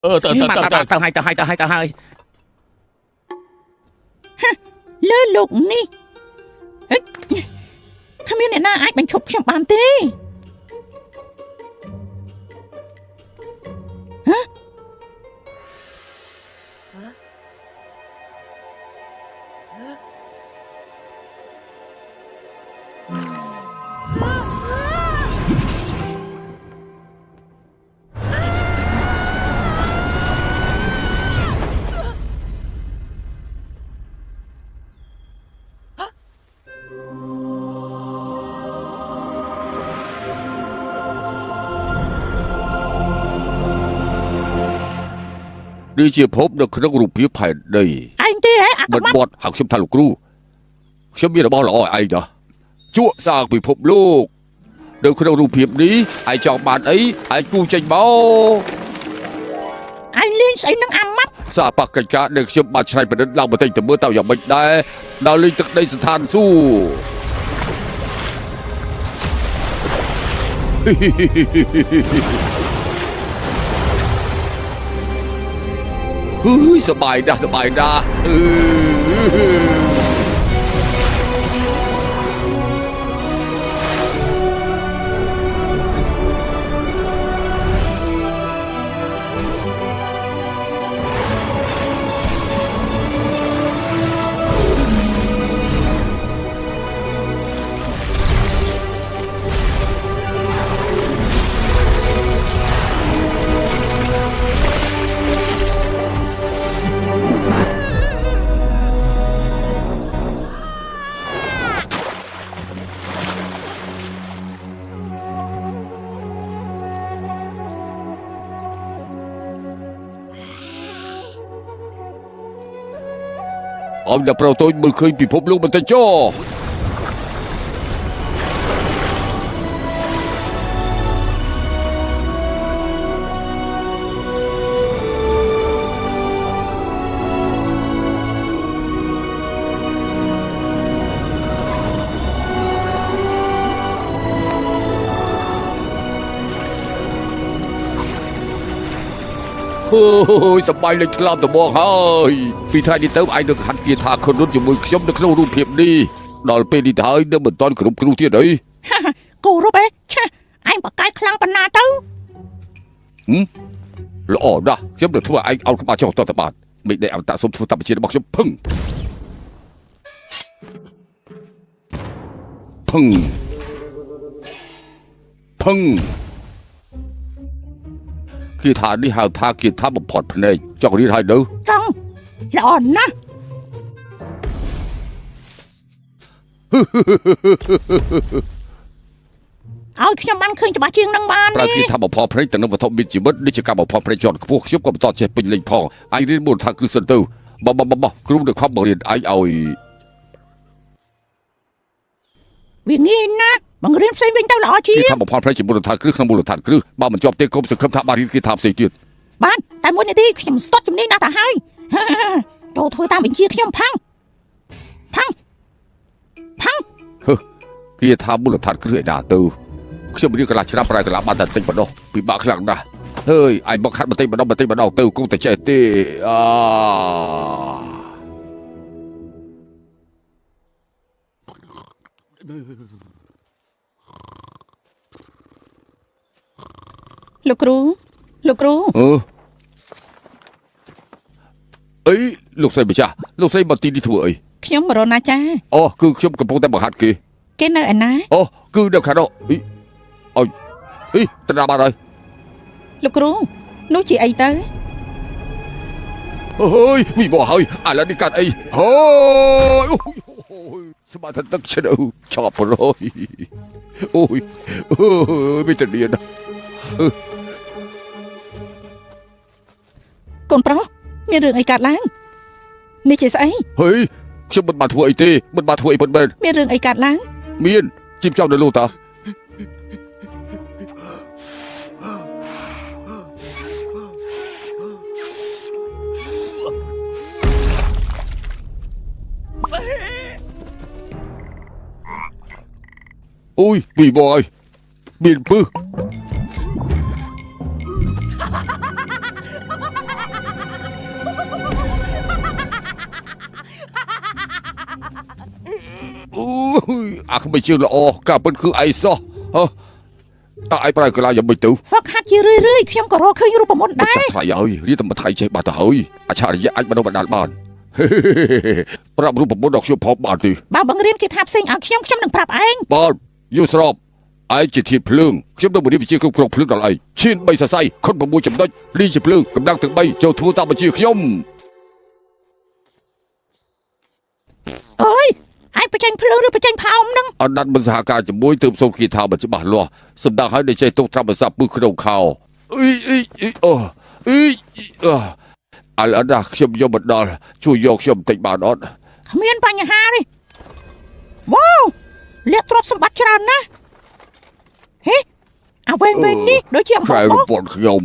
tao hai lơ lục ní không biết này na ai bánh chụp trong bàn tê hả đi chia phốp được cái rụp phía phải đây anh tê ấy bật bọt học xem thằng lục ru xem biết là bao lọ ai đó chúa sang bị phốpลูก được cái rụp phía đi ai chọn bạn ấy ai cu tranh bao anh liên xảy năng ăn mắt sa bạc cảnh cá được xem bạn trai phải đến lòng mà thành từ mưa tàu dòng bệnh đây nào linh thực đây sự than suสบายนะ ông đã bảo tôi muốn khơi bị phốp luôn mà tôi cho ôiสบายเลยครับแต่บอกให้พี่ชายนี่เติมไอ้เด็กหันเกียร์ทาคนรถอยู่มือย้อมเด็กเข้ารูปเพียบดีดอลเป็นดีท้ายเดิมเหมือนตอนกรุ๊ปที่ไหน กูรู้ไปชะไอ้ปากกายคลั่งปนาเต้า แล้วอ๋อนะย้อมเด็กทั่วไอ้เอาเข้ามาเจ้าตัวตะบานไม่ได้เอาตาสมทุนตะบัญชีบอกย้อมพึ่งกีทานี่หาทากีทาบพอดพเนยเจ้าคนนี้ไทยเด้อ จังหล่อนนะเอาที่จะมันคืนจะมาเชียงนังบ้าน ปรา นี่ กีทาบพอพเนยแต่นักวัฒนบินจิบัดดิจิกาบพอพเนยจอดพวกชิบกับตอนเช็ดเป็นเลยพอไอ้เรื่องบนทางคือส่วนตัวบ่กรุ๊ปเด็กความบริสุทธิ์ไอ้เอาวิ่งอินนะบังเรียนใส่วิ่งเต้าหล่อเชีย กีทาบพอพเนยจิบนทางคือข้างบนทางคือบ้านมันจอบเตะกบสึกคำทาบาริกีทาเสียเกียรติ บ้านแต่มวยในที่ขยำสต๊อตจุดนี้นะแต่ให้โจทย์ตามวิ่งเชียขยำพังกีทาบุรุษทานคือไอ้ดาตูเชื่อมนี้กระลาชนะปลายกระลาบ้านตัดเต็งบ้านนอกปีบ้าขลังนะเฮ้ยไอ้บักขัดมาเต็งบ้านนอกตูกุ้งแต่เจตีลูกครูเอ้ยลูกใส่ไม่ใช่ลูกใส่มาตีดีถั่วเอ้ย ขยำรอนะจ้า อ๋อคือเชื่อมกับพวกแต่บักขัดกี่ เกณฑ์เนอร์นะ อ๋อคือเดี๋ยวขัดเฮ้ยเฮ้ยตระบาดเลย ลูกครูนู้จีไอเต้ เฮ้ยวิบ่เฮ้ยอะไรนี่กันไอ้เฮ้ยสมาธิตั้งเฉยชอบเลยโอ้ยไม่จะเรียนนะ con pro nghe rừng ấy cạt lángนี่เจสไอ เฮ้ยฉันมันมาถั่วไอ้ตีมันมาถั่วไอ้เบิ้ล มีเรื่องไอ้กาดล้าง เมียนจิ้มเจ้าในลูกตาโอ้ยบีบอยเบียนปื้อ អាគ្មិនជឿល្អការពិតគឺឯងសោះតើឯងប្រែកន្លែងយ៉ាងម៉េចទៅ ហ្វឹកហាត់ជារឿយៗខ្ញុំក៏រកឃើញរូបមន្តដែរ ថ្លៃហើយរៀនតែមួយថ្ងៃចេះបាត់ទៅហើយអច្ឆរិយៈអាចបណ្ដុះបណ្ដាលបាន ប្រាប់រូបមន្តដល់ខ្ញុំផងបានទេ បើបង្រៀនគេថាផ្សេងឲ្យខ្ញុំនឹងប្រាប់ឯង បាទយល់ស្របឯងជាធាតុភ្លើងខ្ញុំនឹងបង្រៀនវិជ្ជាគ្រប់គ្រងភ្លើងដល់ឯងឈាន3សរសៃខុន6ចំណុចលីជាភ្លើងកម្លាំងទាំង3ចូលធ្វើតាមបញ្ជាខ្ញុំ អើយឯងបញ្ចេញភ្លើងឬបញ្ចេញផោមនឹង អណ្ដាតមិនសហការជាមួយទើបសូមគិតថាមិនច្បាស់លាស់សម្ដៅឲ្យដែលចេះទុកត្រាប់ភាសាពឹសក្នុងខោអលអដាខ្ញុំយកមកដល់ជួយយកខ្ញុំបន្តិចបានអត់ គ្មានបញ្ហាទេវ៉ាវលាកទ្រព្យសម្បត្តិច្រើនណាស់ហេអាវែងនេះដូចជាអំប ខ្សែ ោ រប៉ុនខ្ញុំ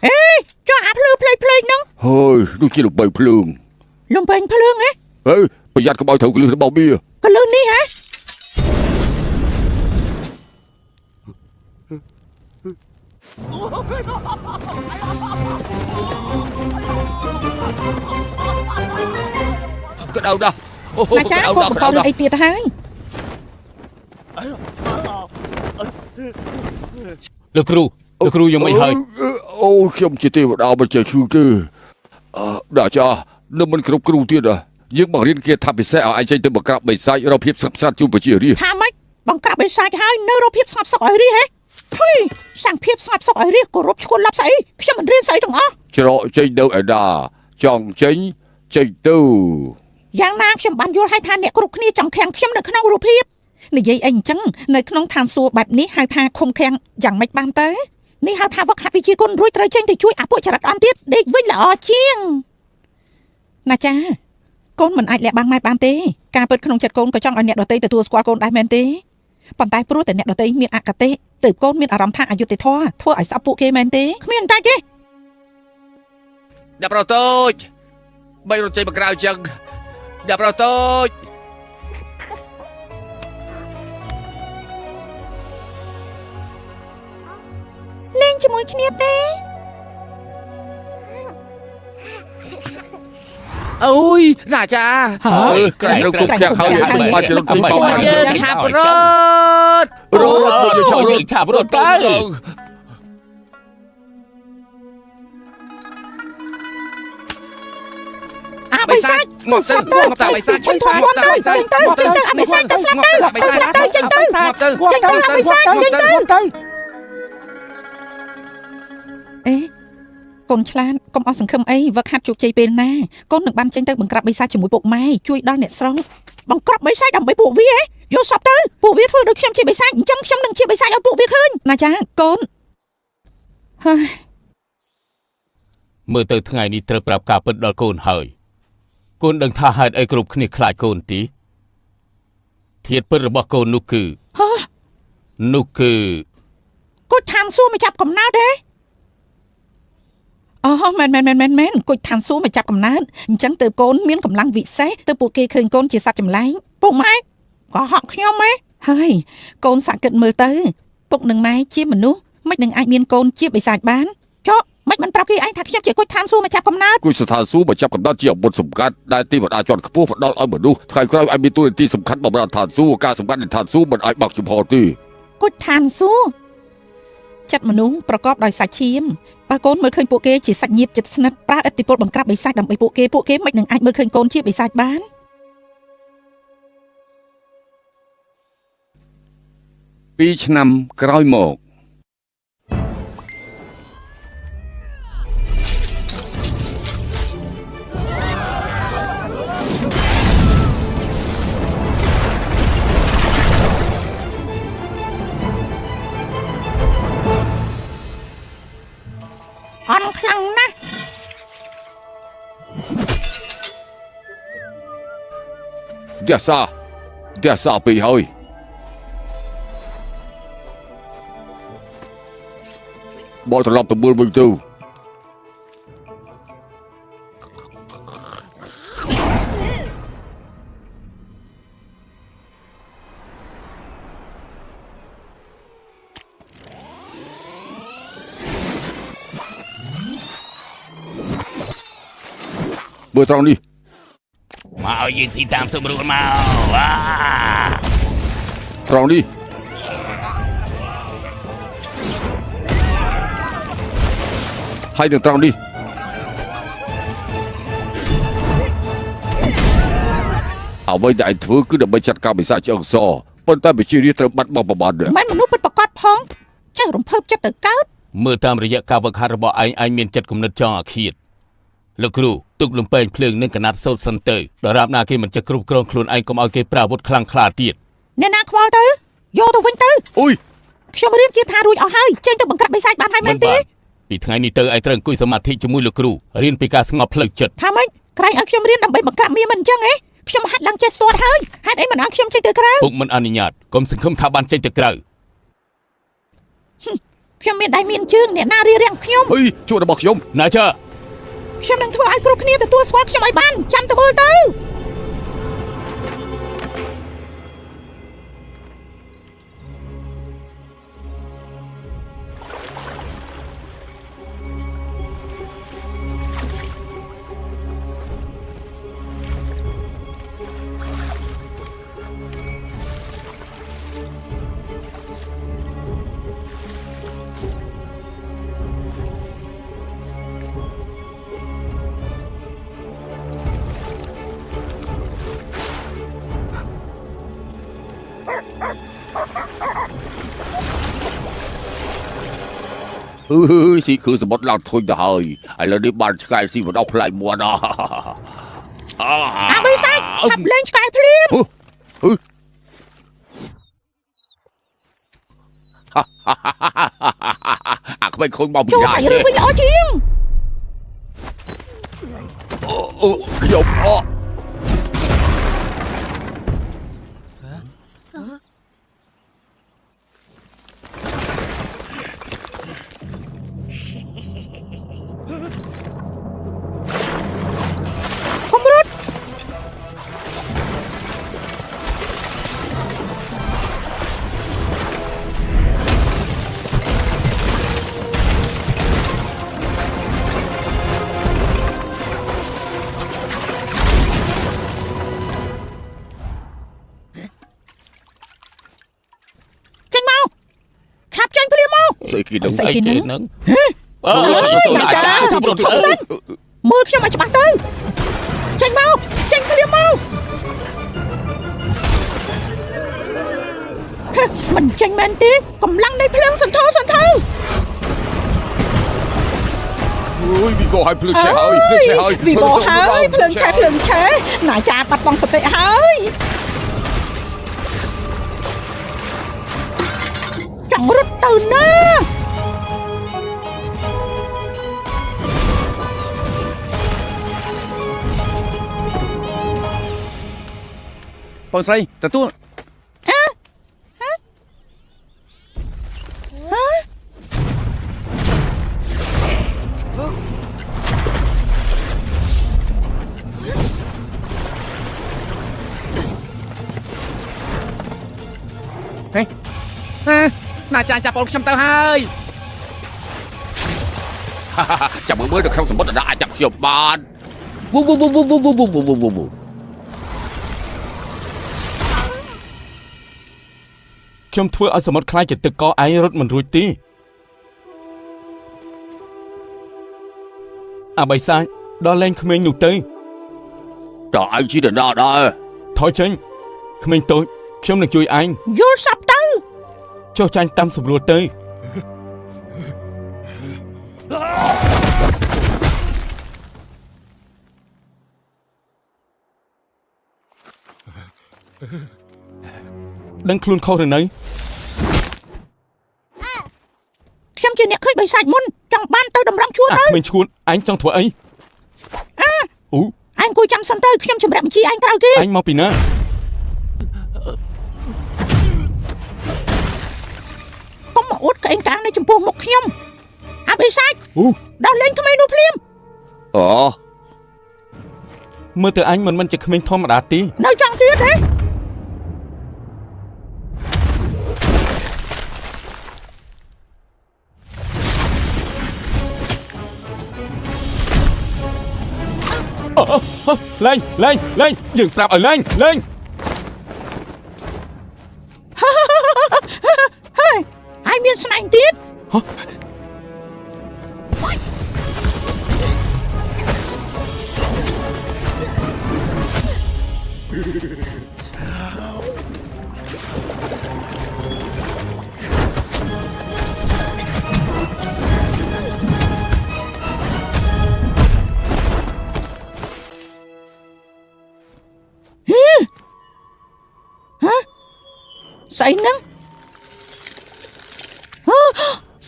ហេចុះអាភ្លឺផ្លេងហ្នឹង ហើយដូចជាលំបីភ្លើង លំពេញភ្លើងហ៎ ហេប្រយ័ត្នកុំឲ្យត្រូវកលឹះរបស់វា កលឺនេះហ៎ ក្តៅណាស់អូ អាចារ្យគាត់បង្ករឿងអីទៀតហើយ លោកគ្រូយ៉ាងមិនហើយ អូខ្ញុំជាទេវតាមិនចេះឈឺទេដាចានឹងមិនគ្រប់គ្រូទៀតយើងបង្រៀនគេថាពិសេសឲ្យឯងចេញទៅបង្ក្រាបបិសាចរកភាពស្ងប់ស្ងាត់ជូនប្រជារាស្ត្រ ថាម៉េចបង្ក្រាបបិសាចហើយនៅរកភាពស្ងប់សុខឲ្យរាហ៎ភីសាំងភាពស្ងប់សុខឲ្យរាគោរពឈ្គន់លប់ស្អីខ្ញុំមិនរៀនស្អីទាំងអស់ ច្រកចេញទៅឯដាចង់ចេញចេញទៅ យ៉ាងណាខ្ញុំបានយល់ឲ្យថាអ្នកគ្រប់គ្នាចង់ខាំងខ្ញុំនៅក្នុងរូបភាពនិយាយអីអញ្ចឹងនៅក្នុងឋានសួគ៌បែបនេះហៅថាឃុំឃាំងយ៉ាងម៉េចបានទៅនេះហៅថាវឹកហាត់វិជាគុណរួចត្រូវចេញទៅជួយអពុចរិតអន់ទៀតដេកវិញល្អជាងណាចាកូនមិនអាចលាក់បាំងម៉ែបានទេការពិតក្នុងចិត្តកូនក៏ចង់ឲ្យអ្នកដទៃទទួលស្គាល់កូនដែរមែនទេប៉ុន្តែព្រោះតែអ្នកដទៃមានអកតេទើបកូនមានអារម្មណ៍ថាអយុត្តិធម៌ធ្វើឲ្យស្អប់ពួកគេមែនទេគ្មានតែទេ អ្នកប្រតូចបីរត់ចេញមកក្រៅចឹងអ្នកប្រតូច លេងជាមួយគ្នាទេ អូយរាចា ក្រែងរកគុំខាំងហើយបានជារត់ពេញបោកបាន យើងឆាប់រត់ រត់យើងឆាប់រត់ ឆាប់រត់ទៅ អាបិសាច មកសិនមកតាបិសាច ចេញទៅមកទៅចេញទៅអាបិសាចទៅស្លាប់ទៅ បិសាច ទៅចេញទៅ មកទៅ ចេញទៅអាបិសាចចេញទៅអេកូនឆ្លាតកុំអស់សង្ឃឹមអីវឹកហាត់ជោគជ័យពេលណាកូននឹងបានចេញទៅបង្ក្រាបបិសាចជាមួយពុកម៉ែជួយដល់អ្នកស្រុកបង្ក្រាបបិសាចដើម្បីពួកវាយល់សពទៅពួកវាធ្វើដូចខ្ញុំជាបិសាចអញ្ចឹងខ្ញុំនឹងជាបិសាចឲ្យពួកវាឃើញណាចាកូនហើយ មើលទៅថ្ងៃនេះត្រូវប្រាប់ការពិតដល់កូនហើយកូនដឹងថាហេតុអីគ្រប់គ្នាខ្លាចកូនទីធាតុពិតរបស់កូននោះគឺគុជឋានសួគ៌មកចាប់កំណើតទេអូមែនគុជឋានសួគ៌មកចាប់កំណើតអញ្ចឹងទើបកូនមានកម្លាំងវិសេសទើបពួកគេឃើញកូនជាសត្វចម្លែកពុកម៉ែក៏ហក់ខ្ញុំហ៎ហើយកូនសាក់គិតមើលទៅពុកនិងម៉ែជាមនុស្សមិននឹងអាចមានកូនជាបិសាចបានចុះមិនប្រាប់គេឯងថាខ្ញុំជាគុជឋានសួគ៌មកចាប់កំណើត គូស្ថានសួគ៌មកចាប់កំណត់ជាអាវុធសម្ងាត់ដែលទេវតាជាន់ខ្ពស់ផ្ដល់ឲ្យមនុស្សថ្ងៃក្រោយឲ្យមានតួនាទីសំខាន់បម្រើឋានសួគ៌ការសម្ងាត់នៃឋានសួគ៌មិនអាចបោកចំហទេ គុជឋានសួគ៌ចិត្តមនុស្សប្រកបដោយសាច់ឈាមបើកូនមើលឃើញពួកគេជាសាច់ញាតិជិតស្និទ្ធប្រើឥទ្ធិពលបង្ក្រាបបិសាចដើម្បីពួកគេមិននឹងអាចមើលឃើញកូនជាបិសាចបាន 2 ឆ្នាំក្រោយមក អន់ខ្លាំងណាស់ ដាសាពីហើយបកត្រឡប់ទៅមើលវិញទៅ មើលត្រង់នេះ មកឲ្យយើងស៊ីតាមសម្រួលមកវ៉ា ត្រង់នេះហើយនឹងត្រង់នេះអ្វីដែលឯងធ្វើគឺដើម្បីចាត់ការបិសាចឆ្អឹងសប៉ុន្តែវិជារីត្រូវបាត់បង់ប្រមាណដែរ មិនមនុស្សពិតប្រកបផងចេះរំភើបចិត្តទៅកើត មើលតាមរយៈការវឹកហាត់របស់ឯងមានចិត្តគំនិតចង់អាឃាតលោកគ្រូទុកលំពេងភ្លើងនឹងកណាត់សូត្រសិនទៅដរាបណាគេមិនចេះគ្រប់គ្រងខ្លួនឯងកុំឲ្យគេប្រើអាវុធខ្លាំងក្លាទៀត អ្នកណាខ្វល់ទៅយកទៅវិញទៅ អុយ ខ្ញុំរៀនជាថារួចអស់ហើយចេញទៅបង្ក្រាបបិសាចបានហើយមែនទេ ពីថ្ងៃនេះទៅឯងត្រូវអង្គុយសមាធិជាមួយលោកគ្រូរៀនពីការស្ងប់ផ្លូវចិត្ត ថាម៉េចក្រែងឲ្យខ្ញុំរៀនដើម្បីបង្ក្រាបមានមិនអញ្ចឹងហ៎ខ្ញុំហាត់ឡើងចេះស្ទាត់ហើយហេតុអីមិនឲ្យខ្ញុំចេញទៅក្រៅ ពុកមិនអនុញ្ញាតកុំសង្ឃឹមថាបានចេញទៅក្រៅ ខ្ញុំមានដៃមានជើងអ្នកណារៀបរៀងខ្ញុំ ហុយជួរបស់ខ្ញុំ ណាចា ខ្ញុំនឹងធ្វើឲ្យគ្រប់គ្នាទទួលស្គាល់ខ្ញុំឲ្យបានចាំទៅមើលទៅ អឺស៊ីគឺសមុទ្រឡើងធុញទៅហើយឥឡូវនេះបានឆ្កែស៊ីមិនអស់ផ្លែកមួនអ អាបិសាចឆាប់លេងឆ្កែភ្លាម អាក្មេងខូចមកពី ចូល ណា សាច់រឿងវិញល្អជាង ខ្ញុំអ កុំរត់ ចេញមកឆាប់ចេញភ្លាមមក ស្អីគេនឹង ស្អីគេនឹង នឹង អ្នកចាចាំរត់ទៅសិនមើលខ្ញុំឲ្យច្បាស់ទៅចេញមកចេញភ្លាមមកមិនចេញមែនទេកម្លាំងនៃភ្លើងសន្ធោសន្ធៅ អើយវាក៏ឲ្យភ្លើងឆេះហើយភ្លើងឆេះហើយ វីបោហើយភ្លើងឆេះភ្លើងឆេះណាចាបាត់បង់សតិហើយចង់រត់ទៅណា បងស្រីទទួល ហេណាចាចាប់បងខ្ញុំទៅហើយ ចាំមើលនៅក្នុងសមុទ្រអាចចាប់ខ្ញុំបាន វូវូវូវូវូវូវូវូវូ ខ្ញុំធ្វើឲ្យសមុទ្រខ្លាចជាទឹកកកឯងរត់មិនរួចទេអាបិសាចដល់លែងក្មេងនោះទៅ តើឯងជានរណាដែរ ថយចេញក្មេងតូចខ្ញុំនឹងជួយឯង យល់សពទៅ ចុះចាញ់តាមស្រួលទៅដឹងខ្លួនខុសឬនៅ ខ្ញុំជាអ្នកឃើញបិសាចមុនចង់បានទៅតម្រង់ជួរ អា ទៅ ក្មេងឈួតឯងចង់ធ្វើអីអូ ឯងអង្គុយចាំសិនទៅខ្ញុំជម្រាបបញ្ជាឯងក្រោយគេ ឯងមកពីណា កុំមកអួតក្អេងកាងនៅចំពោះមុខខ្ញុំអាបិសាច អូ ដល់លេងក្មេងនោះភ្លាម អូ មើលទៅអញមិនជាក្មេងធម្មតាទេ នៅចង់ទៀតហ៎ អ លេងយើងប្រាប់ឲ្យលេង ហើយមានស្នែងទៀត ស្អីហ្នឹង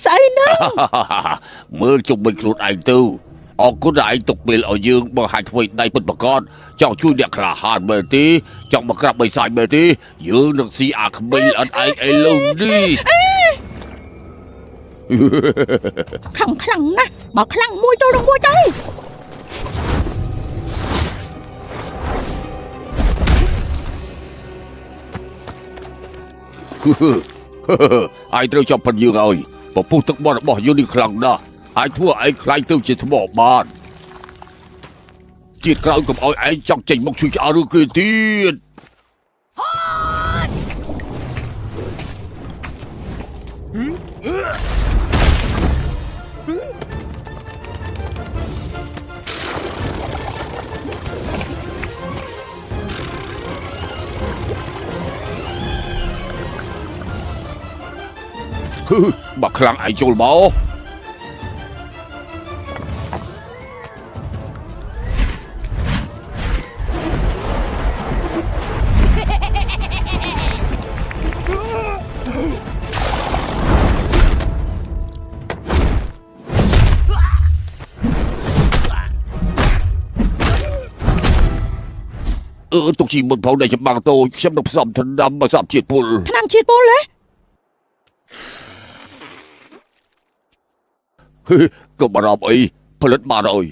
ស្អីហ្នឹង មើលជុំវិញខ្លួនឯងទៅអរគុណដែលឯងទុកពេលឲ្យយើងបង្ហាញធ្វើដៃពិតប្រាកដចង់ជួយអ្នកក្លាហានមែនទេចង់មកក្រាបបិសាចមែនទេយើងនឹងស៊ីអាក្មេងល្អិតឯងឥឡូវនេះ ខ្លាំងណាស់បើខ្លាំងមួយទៅនឹងមួយទៅ ឯងត្រូវចាប់ប៉ុនយើងហើយពពុះទឹកបត់របស់យើងនេះខ្លាំងណាស់អាចធ្វើឯងខ្លាចទៅជាថ្មបានជាតិក្រោយកុំឲ្យឯងចង់ចេញមកជួយឆ្អើរឬគេទៀត បើខ្លាំងឯងចូលមក ទុកជីមុនផងដែលច្បាំងតូចខ្ញុំនឹងផ្សំថ្នាំមកសម្ជាតិពុល ថ្នាំជាតិពុលហ៎ កុំបារម្ភអីផលិតបានហើយ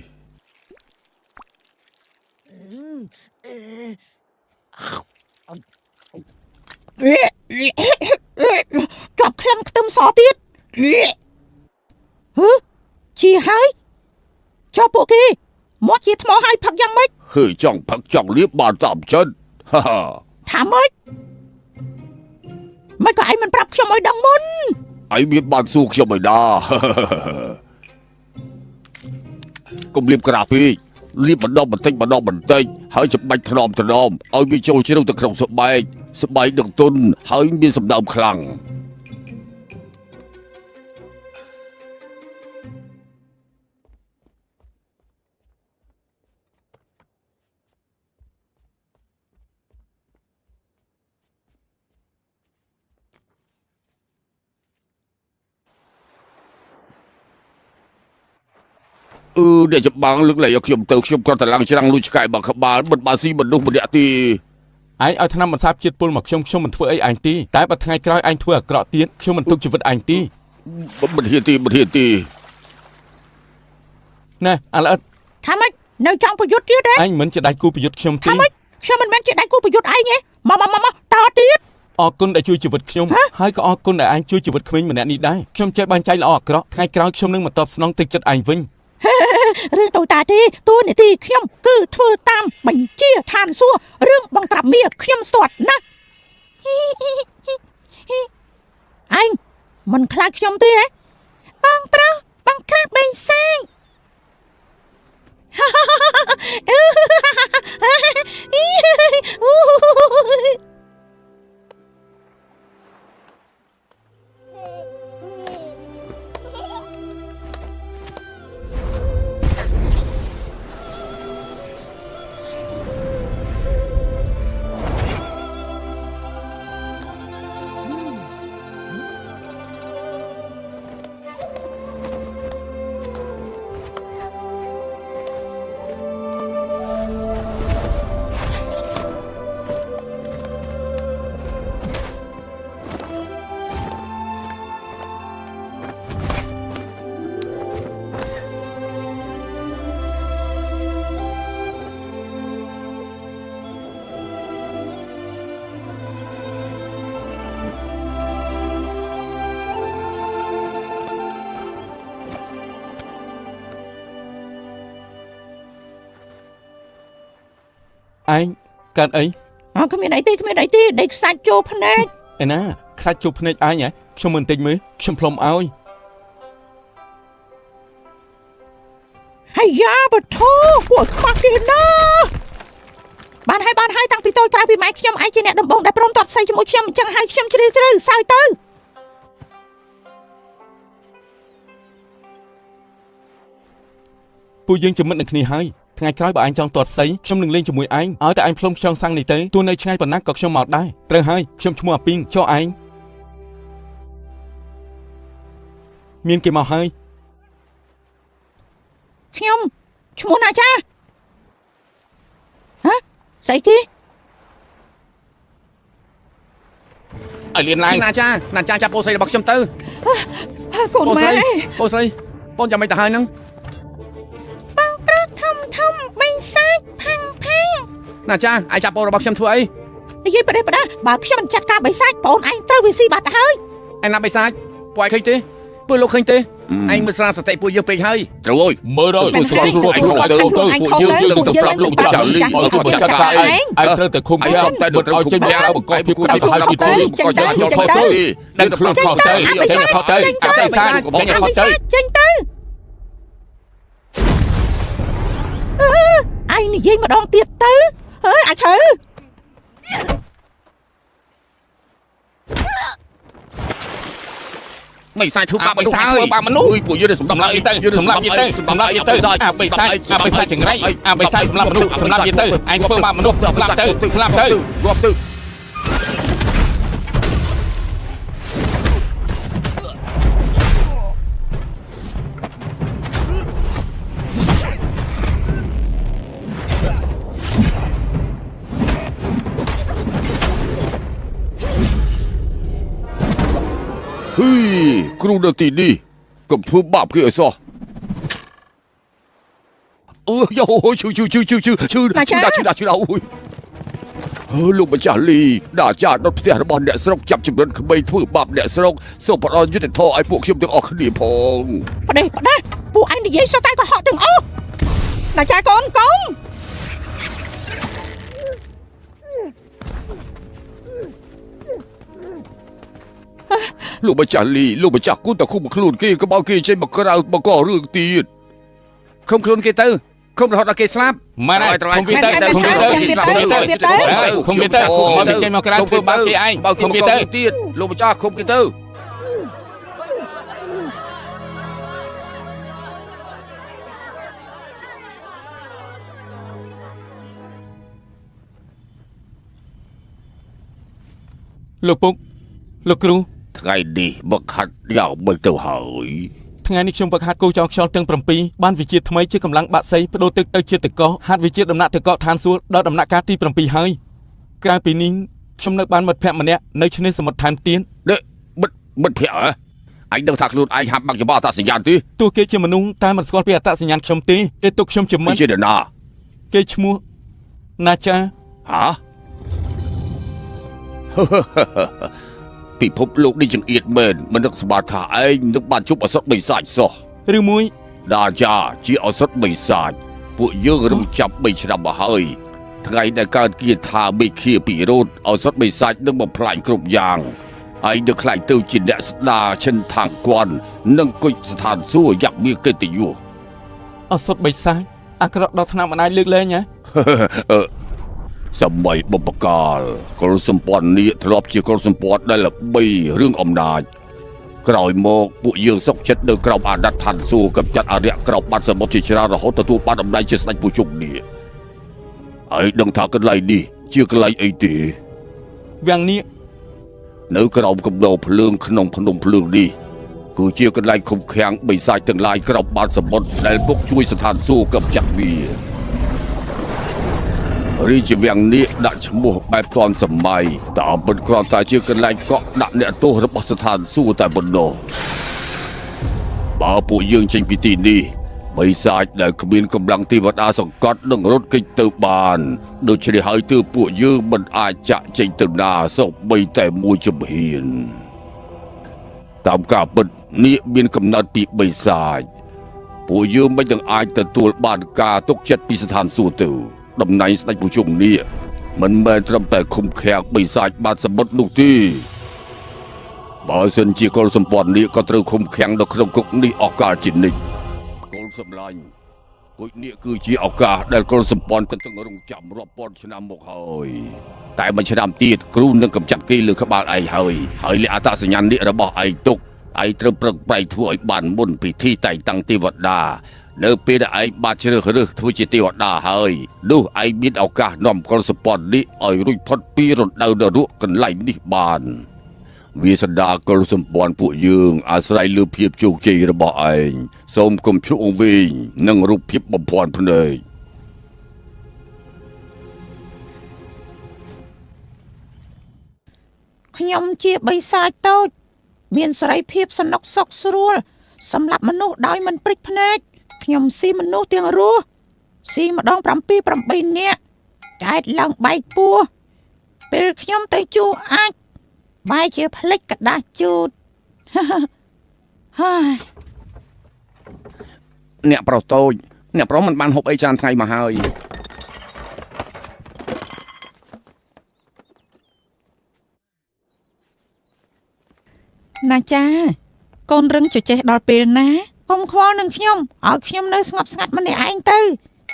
ជាប់ក្លិនខ្ទឹមសទៀតជាហើយចុះពួកគេមកជាថ្មហើយផឹកយ៉ាងម៉េច ចង់ផឹកចង់លៀបបានតាមចិត្តហាហា ថាម៉េចមិនក៏ឯងមិនប្រាប់ខ្ញុំឲ្យដឹងមុន ឯងមានបានសួរខ្ញុំមិនដា កុំលៀបក្រាស់ពេកលៀបបន្តិចហើយចំបាច់ថ្នមឲ្យវាចូលជ្រៅទៅក្នុងស្បែកនឹងទន់ហើយមានសម្ដើមខ្លាំង អ្នកចម្បាំងលើកលែងឲ្យខ្ញុំទៅខ្ញុំគាត់តឡើងច្រាំងលួចឆ្កែមកក្បាលមិនបានស៊ីមនុស្សម្នាក់ទេ ឯងឲ្យថ្នាំបន្សាបជាតិពុលមកខ្ញុំមិនធ្វើអីឯងទេតែបើថ្ងៃក្រោយឯងធ្វើអាក្រក់ទៀតខ្ញុំមិនទុកជីវិតឯងទេ មិនហ៊ានទេ ណែអាល្អិត ថាម៉េចនៅចង់ប្រយុទ្ធទៀតទេ ឯងមិនជាដៃគូប្រយុទ្ធខ្ញុំទេ ថាម៉េចខ្ញុំមិនមែនជាដៃគូប្រយុទ្ធឯងទេមកតទៀត អរគុណដែលជួយជីវិតខ្ញុំហើយក៏អរគុណដែលឯងជួយជីវិតក្មេងម្នាក់នេះដែរខ្ញុំចេះបែងចែកល្អអាក្រក់ថ្ងៃក្រោយខ្ញុំនឹងមកតបស្នងទឹកចិត្តឯងវិញ រឿងតូចតាទេតួនាទីខ្ញុំគឺធ្វើតាមបញ្ជាឋានសួគ៌រឿងបងប្រាប់មាខ្ញុំស្ទាត់ណាស់ឯងមិនខ្លាចខ្ញុំទេហ៎បងប្រុសបងក្រាបបេសាង ហ anh can ấy គ្មានអីទេដេកខ្សាច់ចូលភ្នែក ឯណាខ្សាច់ជប់ភ្នែកអញហ៎ខ្ញុំមិនតិចមើលខ្ញុំផ្លុំឲ្យ ហើយយ៉ាបធូគួរខ្វះគេណាបានហើយតាំងពីតូចក្រៅពីម៉ែខ្ញុំឯងជាអ្នកដំបងដែលព្រមទាត់សៃជាមួយខ្ញុំអញ្ចឹងហើយខ្ញុំជ្រាវជ្រៅសើទៅ ពួកយើងជាមិត្តនឹងគ្នាហើយថ្ងៃក្រោយបើអញចង់ទាត់សៃខ្ញុំនឹងលេងជាមួយឯងឲ្យតែអញផ្លុំខ្យងសាំងនេះទៅទោះនៅឆ្ងាយប៉ុណ្ណាក៏ខ្ញុំមកដែរត្រូវហើយខ្ញុំឈ្មោះអាពីងចុះឯងមានគេមកហើយ ខ្ញុំឈ្មោះណាចាហ៎ស្អីគេ ឲ្យលៀនឡើង ណាចាចាប់អូនស្រីរបស់ខ្ញុំទៅ កូនម៉ែ អូនស្រីបងចាំមិនទៅហើយហ្នឹង បងប្រុសធំបេងសាច់ផាំង ណាចាឯងចាប់អូនរបស់ខ្ញុំធ្វើអី និយាយប្រេះបើខ្ញុំមិនចាត់ការបេងសាច់បងឯងត្រូវវាស៊ីបាត់ហើយ ឯណាបិសាចពួកឯងឃើញទេពួកលោកឃើញទេឯងមើលស្រាសតិពួកយើងពេកហើយ ត្រូវអើយ មើលដល់ ពួកស្គាល់ខ្លួនឯងខុសទៅពួកយើងនឹងទៅប្រាប់លោកចាលីឲ្យគាត់ចាត់ការឯង ឯងត្រូវតែឃុំឃាំងតែឲ្យចេញមកបង្កភាពក្តៅទៅហើយពីទូក៏យកចូលខុសទៅដឹងខ្លួនខុសទៅចេញខុសទៅអត់ទេសាច់ចេញខុសទៅ ចេញទៅឯងនិយាយម្ដងទៀតទៅអើយអាចឈើ ไม่ใช่ทุบบ้า បិសាចធ្វើបាបមនុស្ស ពួកយើងសម្រាប់ សម្លាប់យីទៅសម្លាប់យីទៅអាបិសាចចង្រៃអាបិសាចសម្លាប់មនុស្សសម្លាប់យីទៅឯងធ្វើបាបមនុស្សស្លាប់ទៅ រាប់ទៅ គ្រូនៅទីនេះកុំធ្វើបាបគេឲ្យសោះអូយឈឺអូយលោកម្ចាស់លីដាចាដុតផ្ទះរបស់អ្នកស្រុកចាប់ជំរិនក្មេងធ្វើបាបអ្នកស្រុកសូមផ្ដល់យុត្តិធម៌ឲ្យពួកខ្ញុំទាំងអស់គ្នាផង ផ្ដេសពួកឯងនិយាយសោះតែក៏ហក់ទាំងអស់តាចាកូន លោកម្ចាស់លីលោកម្ចាស់គូតឃុំខ្លួនគេកុំឲ្យគេចេញមកក្រៅបង្ករឿងទៀត ឃុំខ្លួនគេទៅឃុំរហូតដល់គេស្លាប់ ម៉ែឃុំវាទៅឃុំវាទៅមកចេញមកក្រៅធ្វើបាបគេឯងឃុំវាទៅ ទៀតលោកម្ចាស់ឃុំគេទៅ លោកពុកលោកគ្រូ ថ្ងៃនេះមកខាត់យកមើលទៅហើយ ថ្ងៃនេះខ្ញុំវឹកហាត់គោចោលខ្យល់ទាំង7បានវិជាថ្មីជាកម្លាំងបាក់សីបដូរទឹកទៅជាតកោហាត់វិជាដំណាក់តកោឋានសួគ៌ដល់ដំណាក់កាលទី7ហើយក្រៅពីនេះខ្ញុំនៅបានមិត្តភក្តិម្នាក់នៅឆ្នេរសមុទ្រថែមទៀត មិត្តភក្តិអញដឹងថាខ្លួនឯងហាប់បាក់ច្បាស់អត្តសញ្ញាណទេ ទោះគេជាមនុស្សតែមិនស្គាល់ពីអត្តសញ្ញាណខ្ញុំទេគេទុកខ្ញុំជាមិត្ត ជានរណា គេឈ្មោះណាចា ហ៎ ពិភពលោកនេះចង្អៀតមែនមិននឹកស្មានថាឯងនឹងបានជួបអសត់បិសាចសោះ ឬមួយ ដាចាជាអសត់បិសាចពួកយើងរំចាប់3ឆ្នាំមកហើយថ្ងៃដែលកើតគៀថាមេឃាពីរោតអសត់បិសាចនឹងបំផ្លាញគ្រប់យ៉ាងឯងនឹងខ្លាចទៅជាអ្នកស្ដារឈិនថាងគន់និងគុជស្ថានសួគ៌យ៉ាងមានកិត្តិយស អសុតបិសាចអាក្រក់ដល់ថ្នាក់មិនអាចលើកលែងហ៎ សម័យបុព្វកាលកុលសម្ព័ន្ធនេះធ្លាប់ជាកុលសម្ព័ន្ធដែលល្បីរឿងអំណាចក្រោយមកពួកយើងសុកចិត្តនៅក្រោមអាណត្តិឋានសួគ៌កំចាត់អរិយក្រោមបាត់សមុទ្រជាច្រើនរហូតទទួលបានអំណាចជាស្ដេចពួកជុកនេះហើយដឹងថាកន្លែងនេះជាកន្លែងអីទេ វាំងនេះ នៅក្រោមកំណោភ្លើងក្នុងភ្នំភ្លើងនេះគឺជាកន្លែងឃុំឃាំងបិសាចទាំងឡាយក្រោមបាត់សមុទ្រដែលពុកជួយស្ថានសួគ៌កំចាត់វារាជវាំងនេះដាក់ឈ្មោះបែបទាន់សម័យតែមិនគ្រាន់តែជាកន្លែងកក់ដាក់អ្នកទោសរបស់ស្ថានសួគ៌តែប៉ុណ្ណោះបើពួកយើងចេញពីទីនេះបិសាចដែលគ្មានកម្លាំងទេវតាសង្កត់នឹងរត់គេចទៅបានដូច្នេះហើយទើបពួកយើងមិនអាចចាក់ចេញទៅណាសូម្បីតែមួយជំហានតាមការពិតនេះមានកំណត់ពីបិសាចពួកយើងមិនទាំងអាចទទួលបានការទុកចិត្តពីស្ថានសួគ៌ទៅ តំណែងស្ដេចប្រជុំនេះមិនមែនត្រឹមតែឃុំឃាំងបិសាចបាតសមុទ្រនោះទេបើសិនជាកុលសម្ព័ន្ធនេះក៏ត្រូវឃុំឃាំងនៅក្នុងគុកនេះអស់កលជានិច្ចកុលសម្លាញ់គុយនេះគឺជាឱកាសដែលកុលសម្ព័ន្ធគិតទាំងរងចាំរាប់ពាន់ឆ្នាំមកហើយតែមួយឆ្នាំទៀតគ្រូនឹងកម្ចាត់គេលើក្បាលឯងហើយលក្ខអត្តសញ្ញាណនេះរបស់ឯងទុកឯងត្រូវប្រឹងប្រែងធ្វើឲ្យបានមុនពិធីតែងតាំងទេវតានៅពេលដែលឯងបានជ្រើសរើសធ្វើជាទេវតាហើយនោះឯងមានឱកាសនាំកុលសម្ព័ន្ធនេះឲ្យរួចផុតពីរណ្ដៅនរកកន្លែងនេះបានវាសនាកុលសម្ព័ន្ធពួកយើងអាស្រ័យលើភាពជោគជ័យរបស់ឯងសូមកុំជ្រុកអង្វែងនិងរូបភាពបំភាន់ភ្នែកខ្ញុំជាបិសាចតូចមានសេរីភាពសនុកសុខស្រួលសម្រាប់មនុស្សដោយមិនព្រិចភ្នែកខ្ញុំស៊ីមនុស្សទាំងរស់ស៊ីម្ដង7-8នាក់ចែកឡើងបែកពោះពេលខ្ញុំទៅជួអាចបែរជាផ្លិចกระดาษជូតហើយអ្នកប្រុសតូចអ្នកប្រុសមិនបានហូបអីច្រើនថ្ងៃមកហើយណាចាកូនរឹងជជែកដល់ពេលណាកុំខ្វល់នឹងខ្ញុំឲ្យខ្ញុំនៅស្ងប់ស្ងាត់ម្នាក់ឯងទៅ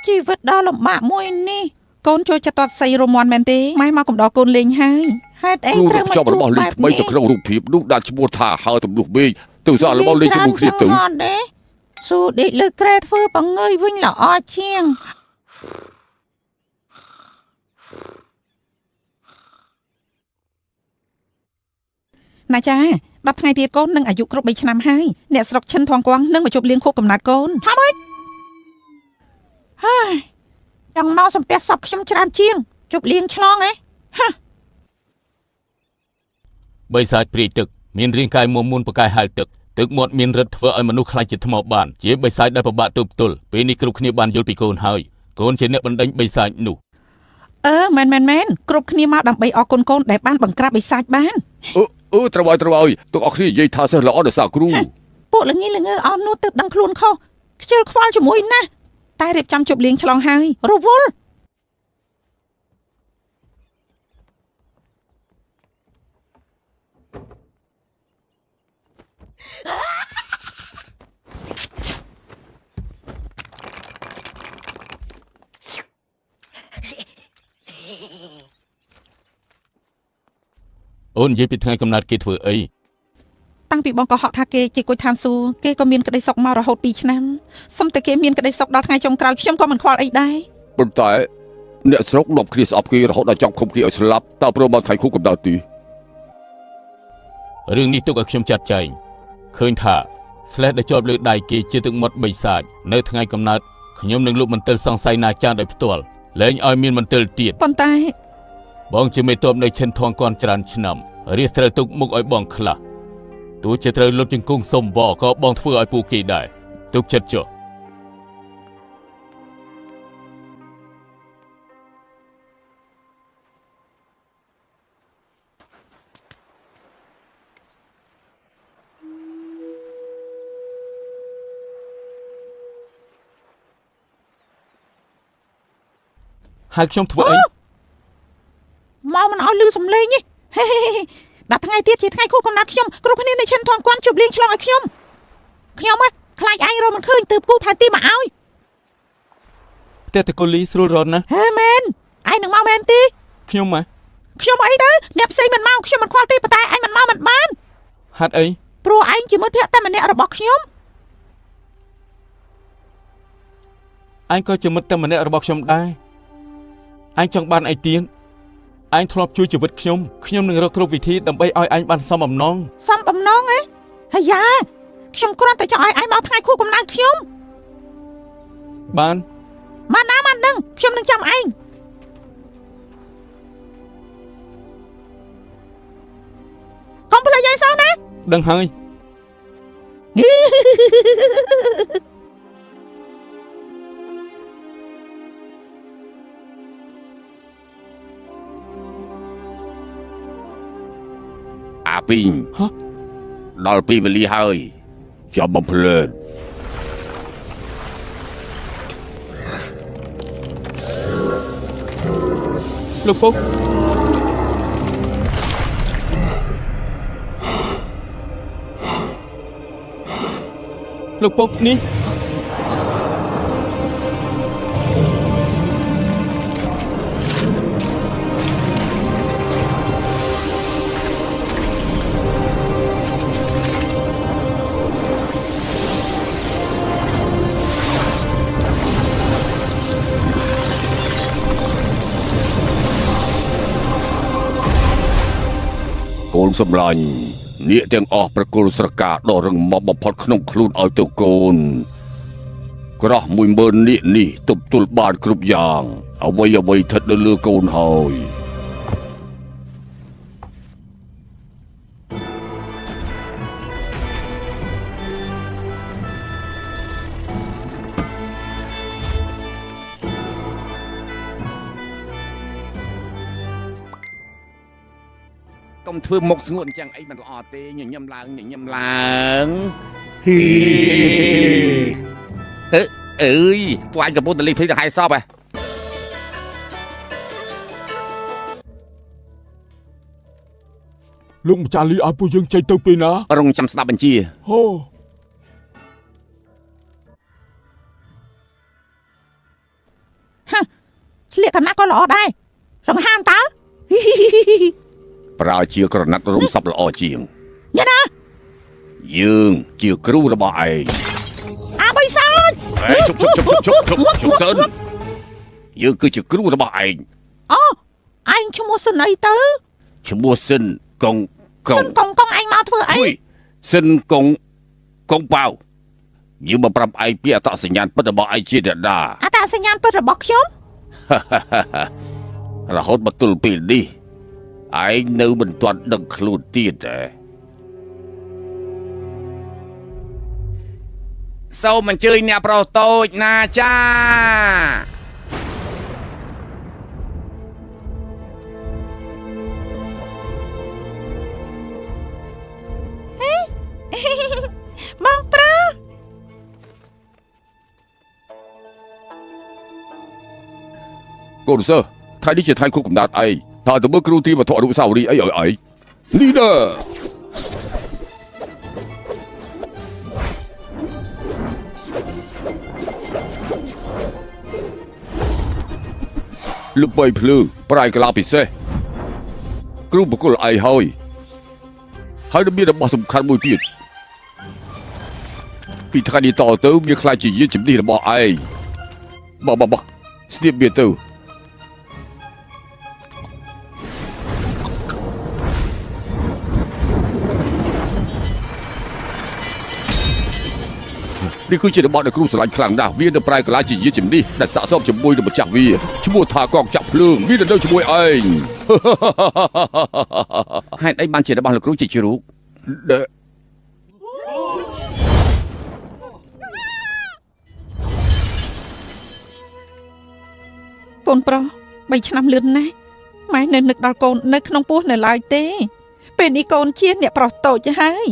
ជីវិតដ៏លំបាកមួយនេះកូនចូលចិត្តទាត់សីរមាន់មែនទេម៉ែមកកំដរកូនលេងហើយហេតុអីត្រូវមកជួបរបស់លេងថ្មីទៅក្នុងរូបភាពនោះដាក់ឈ្មោះថាហើទំនួសបេងទៅសាររបស់លេងជាមួយគ្នាទៅស៊ូដេកលើក្រែធ្វើបង្ងើយវិញល្អជាងណាចា10ថ្ងៃទៀតកូននឹងអាយុគ្រប់3ឆ្នាំហើយអ្នកស្រុកឈិនថងគង់នឹងមកជប់លៀងខួបកំណើតកូនថាម៉េចហើយចង់មកសំពះសពខ្ញុំច្រើនជាងជប់លៀងឆ្លងហ៎បិសាចព្រាយទឹកមានរាងកាយមមួនប្រកាយហែលទឹកមាត់មានរិទ្ធធ្វើឲ្យមនុស្សខ្លាចជាថ្មបានជាបិសាចដែលពិបាកទប់ទល់ពេលនេះគ្រប់គ្នាបានយល់ពីកូនហើយកូនជាអ្នកបណ្ដេញបិសាចនោះមែនគ្រប់គ្នាមកដើម្បីអរគុណកូនដែលបានបង្ក្រាបបិសាចបានត្រូវឲ្យទុកអស់គ្នានិយាយថាសិស្សល្អដល់សាគ្រូពួកល្ងើអស់នោះទើបដឹងខ្លួនខុសខ្ជិលខ្វល់ជាមួយណាស់តែរៀបចំជប់លៀងឆ្លងហើយរវល់អូននិយាយពីថ្ងៃកំណើតគេធ្វើអីតាំងពីបងកុហកថាគេជាគុយឋានសួគ៌គេក៏មានក្តីសុខមករហូត2ឆ្នាំសុំតែគេមានក្តីសុខដល់ថ្ងៃចុងក្រោយខ្ញុំក៏មិនខ្វល់អីដែរប៉ុន្តែអ្នកស្រុកនាំគ្នាស្អប់គេរហូតដល់ចង់ឃុំគេឲ្យស្លាប់តើព្រមមកថ្ងៃខួបកំណើតទីរឿងនេះទុកឲ្យខ្ញុំចាត់ចែងឃើញថាស្លេះដែលជាប់លើដៃគេជាទឹកមាត់បិសាចនៅថ្ងៃកំណើតខ្ញុំនឹងលុបមន្ទិលសង្ស័យណាចានដោយផ្ទាល់លែងឲ្យមានមន្ទិលទៀតប៉ុន្តែបងជាមេតបនៅឈិនថងកនច្រើនឆ្នាំរៀសត្រូវទុកមុខឲ្យបងខ្លះទោះជាត្រូវលុបជង្គង់សុំវក៏បងធ្វើឲ្យពួកគេដែរទុកចិត្តចុះហើយខ្ញុំធ្វើអីមកមិនឲ្យលឺសំឡេងទេ10ថ្ងៃទៀតជាថ្ងៃខួបកំណើតខ្ញុំគ្រប់គ្នានៅឈិនថងគន់ជប់លៀងឆ្លងឲ្យខ្ញុំខ្លាចឯងរកមិនឃើញទើបគូផែនទីមកឲ្យផ្ទះតកូលីស្រួលរត់ណាហេមែនឯងនឹងមកមែនទេខ្ញុំអីទៅអ្នកផ្សេងមិនមកខ្ញុំមិនខ្វល់ទេប៉ុន្តែឯងមិនមកមិនបានហេតុអីព្រោះឯងជាមិត្តភក្តិតែម្នាក់របស់ខ្ញុំឯងក៏ជាមិត្តតែម្នាក់របស់ខ្ញុំដែរឯងចង់បានអីទៀតឯងធ្លាប់ជួយជីវិតខ្ញុំនឹងរកគ្រប់វិធីដើម្បីឲ្យឯងបានសមបំណងហ៎ហើយយ៉ាខ្ញុំគ្រាន់តែចង់ឲ្យឯងមកថ្ងៃខួបកំណើតខ្ញុំបានណាបានដឹងខ្ញុំនឹងចាំឯងកុំភ្លេចឲ្យសោះណាដឹងហើយអាពីងដល់ពេលវេលាហើយចាំបំភ្លើន លោកពុកលោកពុកនេះ កូនសម្លាញ់នាគទាំងអស់ប្រគល់ស្រកាដ៏រឹងមាំបំផុតក្នុងខ្លួនឲ្យទៅកូនក្រោះ10000នាគនេះទប់ទល់បានគ្រប់យ៉ាងអ្វីអ្វីស្ថិតនៅលើកូនហើយក ុំធ្វើមុខស្ងួតអញ្ចឹងអីមិនល្អទេញញឹមឡើងញញឹមឡើងហ៊ីអើយតួឯងកំពុងតែលេងភ្លេងដង្ហែសពហ៎ លោកម្ចាស់លីឲ្យពួកយើងចេញទៅពីណា រងចាំស្ដាប់បញ្ជា ហូ ឆ្លៀកកណាត់ក៏ល្អដែរសង្ហាមតើ ប្រើជាក្រណាត់រំសពល្អជាង ញ៉ាណា យើងជាគ្រូរបស់ឯង អាបិសាច ជប់សិនយើងគឺជាគ្រូរបស់ឯង អូឯងឈ្មោះសិនអីទៅ ឈ្មោះសិនកង សិនកងឯងមកធ្វើអី សិនកងប៉ៅយើងមកប្រាប់ឯងពីអត្តសញ្ញាណពិតរបស់ឯងជាអ្នកណា អត្តសញ្ញាណពិតរបស់ខ្ញុំ រហូតមកទល់ពេលនេះឯងនៅមិនទាន់ដឹងខ្លួនទៀតទេ សូមអញ្ជើញអ្នកប្រុសតូចណាចា បងប្រុស កូនសិស្សថ្ងៃនេះជាថ្ងៃខួបកំណើតឯងថាទៅមើលគ្រូទីវត្ថុអនុស្សាវរីយ៍អីឲ្យឯងនេះណាលុបបីភ្លឺប្រៃកលាពិសេសគ្រូបកុលឯងហើយនឹងមានរបស់សំខាន់មួយទៀតពីថ្ងៃនេះតទៅវាខ្លាចជាយានជំនិះរបស់ឯងបោះស្ទាបវាទៅនេះគឺជារបស់ដែលគ្រូស្រឡាញ់ខ្លាំងណាស់វានៅប្រែកលាជាយានជំនិះដែលស័ក្តិសមជាមួយនឹងម្ចាស់វាឈ្មោះថាកងចាក់ភ្លើងវានៅជាមួយឯង ហេតុអីបានជារបស់លោកគ្រូជាជ្រូក កូនប្រុស3ឆ្នាំលឿនណាស់ម៉ែនៅនឹកដល់កូននៅក្នុងពោះនៅឡើយទេពេលនេះកូនជាអ្នកប្រុសតូចហើយ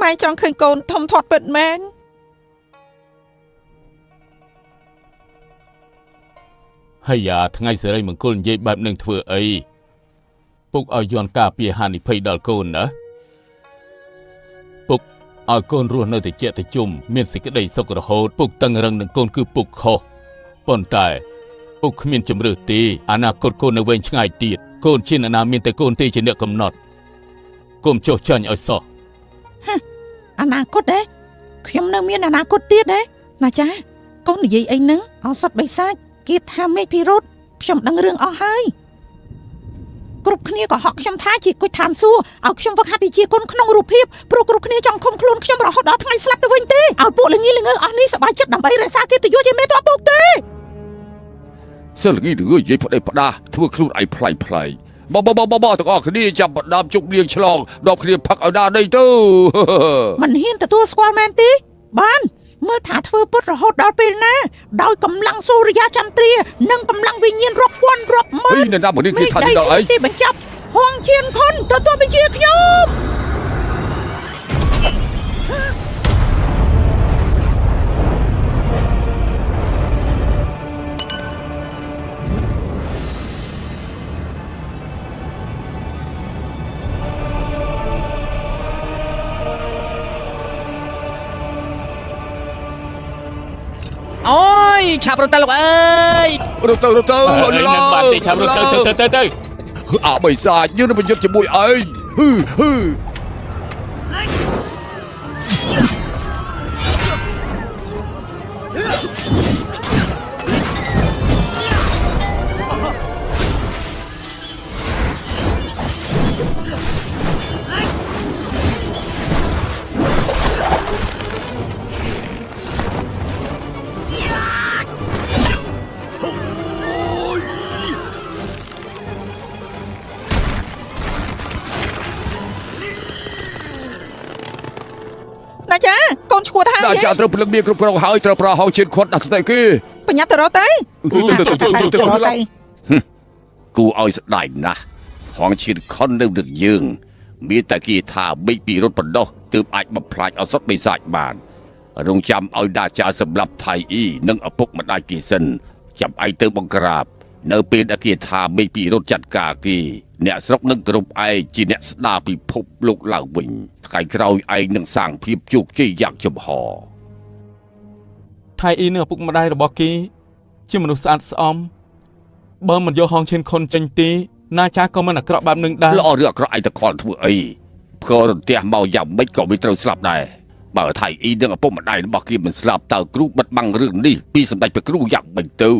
ម៉ែចង់ឃើញកូនធំធាត់ពិតមែន ហើយយ៉ាថ្ងៃសិរីមង្គលនិយាយបែបនឹងធ្វើអីពុកឲ្យយន់ការពារហានិភ័យដល់កូនណាពុកឲ្យកូនរស់នៅតែជាតិជុំមានសេចក្តីសុខរហូតពុកតឹងរឹងនឹងកូនគឺពុកខុសប៉ុន្តែពុកគ្មានជំរឿសទេអនាគតកូននៅវែងឆ្ងាយទៀតកូនជាអ្នកណាមានតែកូនទេជាអ្នកកំណត់កុំចុះចាញ់ឲ្យសោះ អនាគតទេខ្ញុំនៅមានអនាគតទៀតទេណាចាកូននិយាយអីហ្នឹងអសត់បិសាចគេថាមេឃភិរុតខ្ញុំដឹងរឿងអស់ហើយគ្រប់គ្នាក៏ហក់ខ្ញុំថាជាគុជឋានសួគ៌ឲ្យខ្ញុំវឹកហាត់វិជាគុណក្នុងរូបភាពព្រោះគ្រប់គ្នាចង់ឃុំខ្លួនខ្ញុំរហូតដល់ថ្ងៃស្លាប់ទៅវិញទេឲ្យពួកល្ងីល្ងើអស់នេះសប្បាយចិត្តដើម្បីរក្សាកិត្តិយសជាមេតបពុកទេ សិលងីទៅនិយាយផ្ដេសផ្ដាសធ្វើខ្លួនឯងប្លែកបបទាំងអស់គ្នាចាប់ផ្ដើមជប់លៀងឆ្លងដល់គ្នាផឹកឲ្យដាដីទៅ មិនហ៊ានទទួលស្គាល់មែនទេបានមើលថាធ្វើពុតរហូតដល់ពេលណាដោយកម្លាំងសូរិយាចន្ទ្រានិងកម្លាំងវិញ្ញាណរាប់ពាន់រាប់ម៉ឺន អ្នកណាមកនេះគេថានេះដល់អី ទីបញ្ចប់ហងឈៀនខុនទទួលបញ្ជាខ្ញុំ ហ អូយឆាប់រត់ទៅលោកអើយ រត់ទៅ នឹងបានទេឆាប់រត់ទៅ អាបិសាចយើងនឹងប្រយុទ្ធជាមួយឯងហឺ ណាចាកូនឈួតហើយ ដាក់ចាត្រូវភ្លឹងមានគ្រប់គ្រងហើយត្រូវប្រហោងជាតិខាត់ដាក់ស្ដីគេ បញ្ញាទៅរត់ទៅ ទៅ រត់ទៅ គូឲ្យស្ដាយណាស់ហងជាតិខុននៅនឹងយើងមានតែគេថាបិចពីរត់បណ្ដោះទើបអាចបំផ្លាញអសត់បិសាចបានរងចាំឲ្យដាចាសម្រាប់ថៃអ៊ីនិងឪពុកម្ដាយគេសិនចាំឯងទៅបង្ក្រាបនៅពេលដែលគេថាបិចពីរត់ចាត់ការគេអ្នកស្រុកនឹងគ្រប់ឯងជាអ្នកស្ដារពិភពលោកឡើងវិញថ្ងៃក្រោយឯងនឹងសាងភាពជោគជ័យយ៉ាងចំហ ថៃអ៊ីនឹងឪពុកម្ដាយរបស់គេជាមនុស្សស្អាតស្អំបើមិនយកហងឈិនខុនចេញទេណាចាក៏មិនអាក្រក់បែបនឹងដែរ ល្អឬអាក្រក់ឯងតខលធ្វើអីផ្គររន្ទះមកយ៉ាងម៉េចក៏វាត្រូវស្លាប់ដែរបើថៃអ៊ីនឹងឪពុកម្ដាយរបស់គេមិនស្លាប់តើគ្រូបិទបាំងរឿងនេះពីសម្ដេចព្រះគ្រូយ៉ាងម៉េចទៅ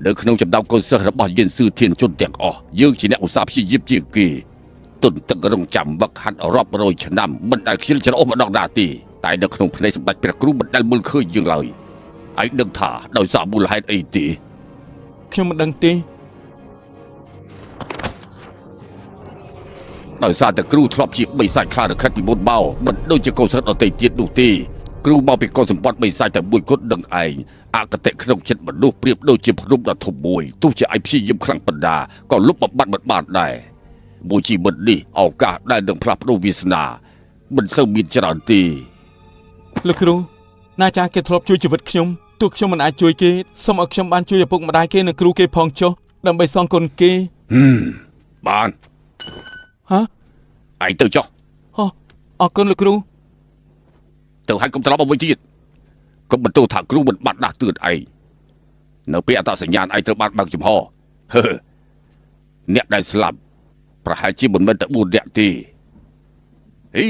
នៅក្នុងចំណោមកូនសិស្សរបស់យិនស៊ឺធានជុនទាំងអស់យើងជាអ្នកឧស្សាហ៍ព្យាយាមជាងគេទុនទឹករងចាំវឹកហាត់រាប់រយឆ្នាំមិនដែលខ្ជិលច្រអូសម្ដងណាទេតែនៅក្នុងភ្នែកសម្ដេចព្រះគ្រូមិនដែលមើលឃើញយើងឡើយឯងដឹងថាដោយសារមូលហេតុអីទេ ខ្ញុំមិនដឹងទេ ដោយសារតែគ្រូធ្លាប់ជាបិសាចខ្លារខិតពីមុនមកមិនដូចជាកូនសិស្សដទៃទៀតនោះទេគ្រូមកពីកូនសម្បត្តិបិសាចតែមួយគត់នឹងឯងអកតេក្នុងចិត្តមនុស្សប្រៀបដូចជាភ្នំដ៏ធំមួយទោះជាឯងព្យាយាមខ្លាំងប៉ុណ្ណាក៏លុបបំបត្តិមិនបានដែរមួយជីវិតនេះឱកាសដែលនឹងផ្លាស់ប្ដូរវាសនាមិនសូវមានច្រើនទេ លោកគ្រូណាចាគេធ្លាប់ជួយជីវិតខ្ញុំទោះខ្ញុំមិនអាចជួយគេសូមឲ្យខ្ញុំបានជួយឪពុកម្ដាយគេនិងគ្រូគេផងចុះដើម្បីសងគុណគេ បាន ហ៎ ឯងទៅចុះ អរគុណលោកគ្រូ ទៅឲ្យកុំត្រឡប់មកវិញទៀតកុំបន្ទោសថាគ្រូមិនបាត់ដាស់តឿនឯងនៅពេលអត្តសញ្ញាណឯងត្រូវបានបើកចំហអ្នកដែលស្លាប់ប្រហែលជាមិនមែនតែ4នាក់ទេហី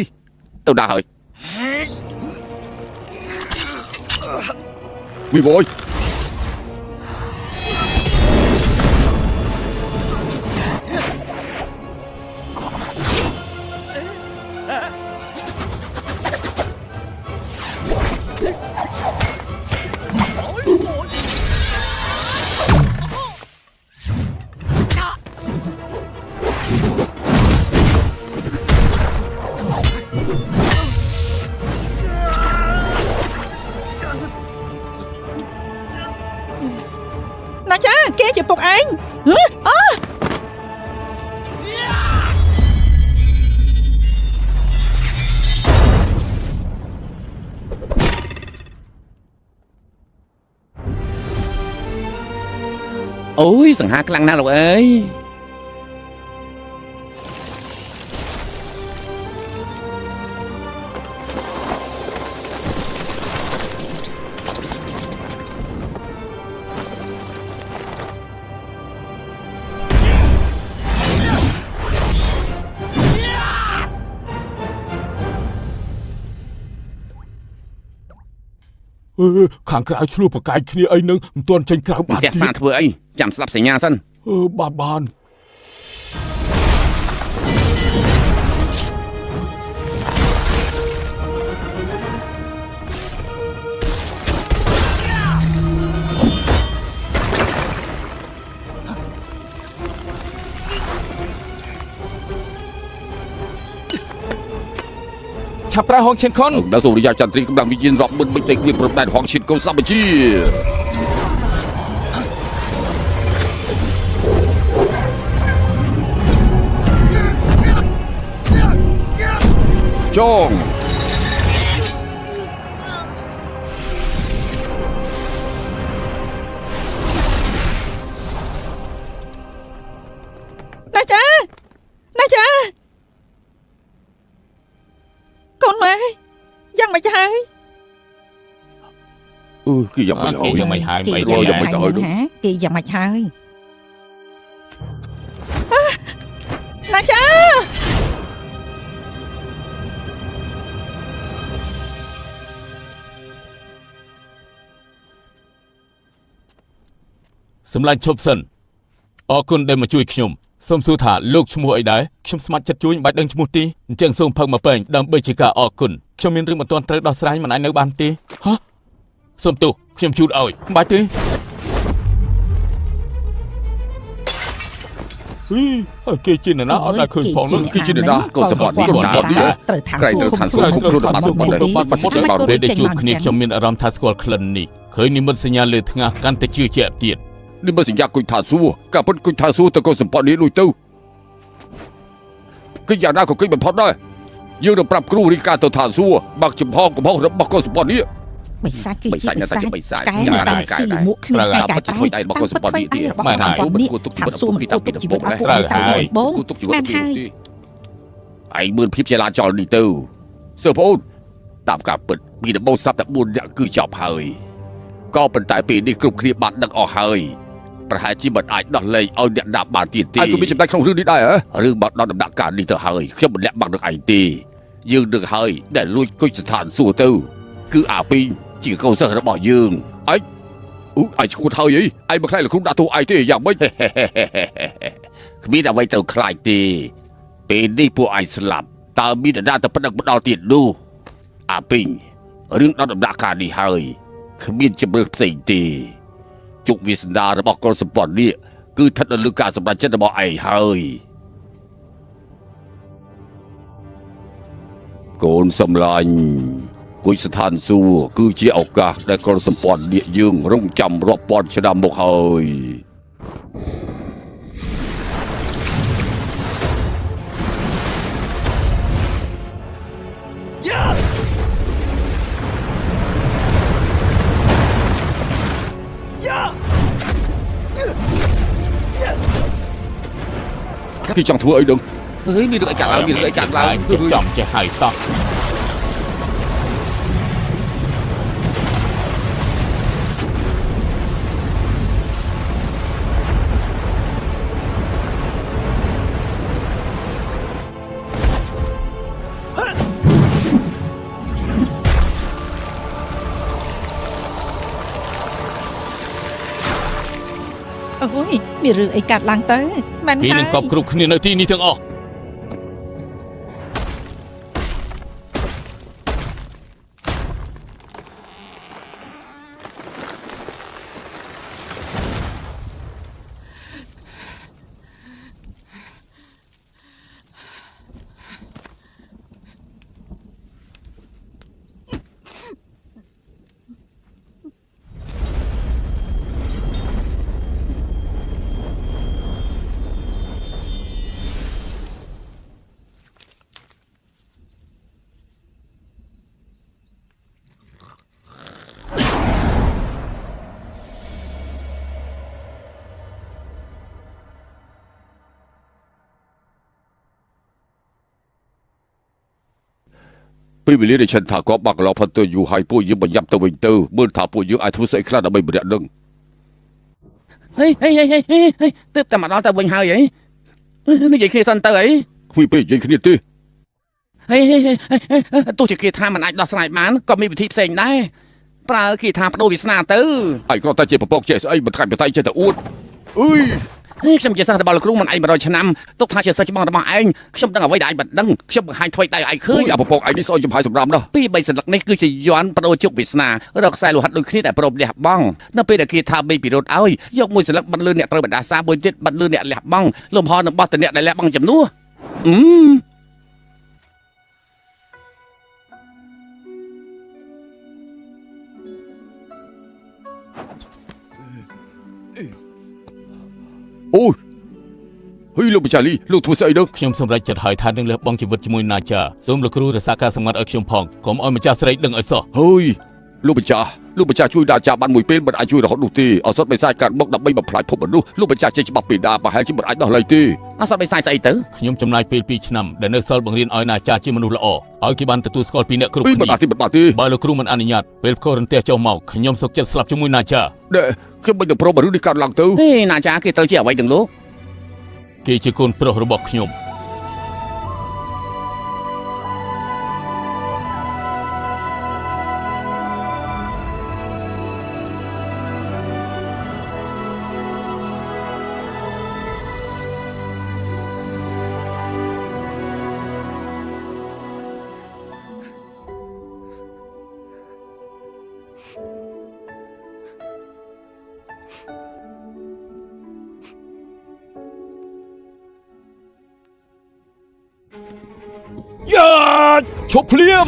ទៅដាស់ហើយវិវយ ណាចាគេជាពុកឯងអូ អូយសង្ហាខ្លាំងណាស់លោកអើយ ខាងក្រៅឆ្លោះប្រកែកគ្នាអីនឹងមិនទាន់ចេញក្រៅបាន ផ្ទះសាធ្វើអីចាំស្ដាប់សញ្ញាសិន បាន ឆាប់ប្រើហងឈិនខុន ដល់សូរិយាចន្ទ្រីកម្លាំងវិញ្ញាណរាប់មិនដូចគ្នាប្រដែនហងឈិតកូនសម្បជាចង ណាចាកូន ម៉ែយ៉ាងមិនហើយ គឺយ៉ាងមិនហើយ យ៉ាងមិនហើយ គេ មិន យ៉ាង យ៉ាង មិន មិន ហើយគេយ៉ាងមិនហើយណាចា សម្លាញ់ឈប់សិនអរគុណដែលមកជួយខ្ញុំសូមសួរថាលោកឈ្មោះអីដែរខ្ញុំស្ម័គ្រចិត្តជួយមិនបាច់ដឹងឈ្មោះទេអញ្ចឹងសូមផឹកមកពេញដើម្បីជាការអរគុណខ្ញុំមានរឿងមិនទាន់ត្រូវដោះស្រាយមិនអាចនៅបានទេហ៎សូមទោសខ្ញុំជូតឲ្យមិនបាច់ទេគេជាអ្នកណាអត់ដែលឃើញផងនោះ គឺជានរណាក៏សម្បត្តិនេះក៏សម្បត្តិនេះ ត្រូវថា ក្រែងត្រូវឋានសួគ៌គ្រប់គ្រងបានសម្បត្តិ បាត់មុតដល់ពេលដែលជួបគ្នាខ្ញុំមានអារម្មណ៍ថាស្គាល់ក្លិននេះឃើញនិមិត្តសញ្ញាលើថ្ងាសកាន់តែជឿជាក់ទៀត នេះមិនសញ្ញាគុយថាសួរការពិតគុយថាសួរទៅក៏សម្បត្តិនេះដូចទៅគឺយ៉ាងណាក៏គិតបំផុតដែរយើងនឹងប្រាប់គ្រូរីកាទៅឋានសួគ៌បាក់ចំហកំហុសរបស់កុសសម្បត្តិនេះ បិសាចគឺជាបិសាច បិសាច កែតែស៊ីមួកគ្នាតែកែតែ ធ្វើដៃរបស់កុសសម្បត្តិនេះទៀត បានហើយគូទុកជីវិតឪពុកពីតាពីជីវិតឪពុកតែបង គូទុកជីវិតពីឯងមើលភាពចលាចលនេះទៅសើបងអូនតាមការពិតពីដំបូងស្រាប់តែ4នាក់គឺចប់ហើយក៏ប៉ុន្តែពេលនេះគ្រប់គ្នាបានដឹកអស់ហើយប្រហែលជាមិនអាចដោះលែងឲ្យអ្នកណាបានទៀតទេក៏មានចំណែកក្នុងរឿងនេះដែររឿងបាត់ដល់ដំណាក់កាលនេះទៅហើយខ្ញុំមិនលាក់បាំងនឹងឯងទេយើងនឹងហើយដែលលួចគុជស្ថានសួគ៌ទៅគឺអាពីងជាកូនសិស្សរបស់យើងឯងឯងឈួតហើយឯងមិនខ្លាចលោកគ្រូដាក់ទោសឯងទេយ៉ាងម៉េចគ្មានអ្វីទៅខ្លាចទេពេលនេះពួកឯងស្លាប់តើមានអ្នកណាទៅប្តឹងផ្ដាល់ទៀតនោះអាពីងរឿងដល់ដំណាក់កាលនេះហើយគ្មានជំរឿនផ្សេងទេជោគវាសនារបស់កុលសម្បត្តិនេះគឺស្ថិតនៅលើការសម្រេចចិត្តរបស់ឯងហើយកូនសម្លាញ់គុយស្ថានសួគ៌គឺជាឱកាសដែលកុលសម្បត្តិនេះយើងរងចាំរាប់ពាន់ឆ្នាំមកហើយគេចង់ធ្វើអីដឹងមានរឿងអីកើតឡើងមានរឿងអីកើតឡើង ចំចេះហើយសោះ អូយមានរឿងអីកាត់ឡើងទៅមែន គេ ហើ នឹង យ កប់គ្រប់គ្នានៅទីនេះទាំងអស់ ពេលវេលាដែលฉันថាក៏បាក់កន្លងផុតទៅយូរហើយពួកយើងបញ្ញត្តិទៅវិញទៅមើលថាពួកយើងអាចធ្វើស្អីខ្លះដើម្បីម្នាក់នឹង ហេទើបតែមកដល់ទៅវិញហើយនិយាយគ្នាសិនទៅអី គ្មានពេលនិយាយគ្នាទេ ទោះជាគេថាមិនអាចដោះស្រាយបានក៏មានវិធីផ្សេងដែរប្រើគេថាបដូរវាសនាទៅ ឯងគ្រាន់តែជាប្រពកចេះស្អីបន្ថែមបន្ថៃចេះតែអួតអើយ ខ្ញុំជាសិស្សរបស់លោកគ្រូមិនឯង100ឆ្នាំទុកថាជាសិស្សច្បងរបស់ឯងខ្ញុំដឹងអ្វីដែលឯងមិនដឹងខ្ញុំបង្ហាញថ្មីតែឯងឃើញ អាប្រពកឯងនេះស្អុយចំហាយសម្រាប់ណាស់ ពី3សន្លឹកនេះគឺជាយ័ន្តបដូរជោគវាសនារកខ្សែលោហិតដូចគ្នាដែលប្រមលះបង់នៅពេលដែលគេថាបីពិរោធឲ្យយកមួយសន្លឹកបិទលឿនអ្នកត្រូវបណ្ដាសាមួយទៀតបិទលឿនអ្នកលះបង់លំហនឹងបោះទៅអ្នកដែលលះបង់ចំនួនអូយហីលោកបច្ចាលីលោកធ្វើស្អីដឹង ខ្ញុំសម្រេចចិត្តហើយថានឹងលះបង់ជីវិតជាមួយណាចាសូមលោកគ្រូរក្សាការសម្ងាត់ឲ្យខ្ញុំផងកុំឲ្យម្ចាស់ស្រីដឹងឲ្យសោះ ហើយលោកបច្ចា លោកបញ្ជាជួយដាចាបានមួយពេលមិនអាចជួយរហូតនោះទេអសត់បិសាចកាត់មកដើម្បីបំផ្លាញភពមនុស្សលោកបញ្ជាចេះច្បាប់ពីដាប្រហែលជាមិនអាចដោះលែងទេ អត់សតបិសាចស្អីទៅ ខ្ញុំចំណាយពេល2ឆ្នាំដែលនៅសល់បង្រៀនឲ្យណាចាជាមនុស្សល្អឲ្យគេបានទទួលស្គាល់ពីអ្នកគ្រប់ ពី គ្នា មិនបានទេមិនបានទេ បើលោកគ្រូមិនអនុញ្ញាតពេលផ្គររន្ទះចូលមកខ្ញុំសុកចិត្តស្លាប់ជាមួយណាចា ខ្ញុំមិនទៅព្រមរឿងនេះកើតឡើងទៅ ហេណាចាគេត្រូវជាអ្វីទាំងលោក គេជាកូនប្រុសរបស់ខ្ញុំ យ៉ាឈប់ភ្លាម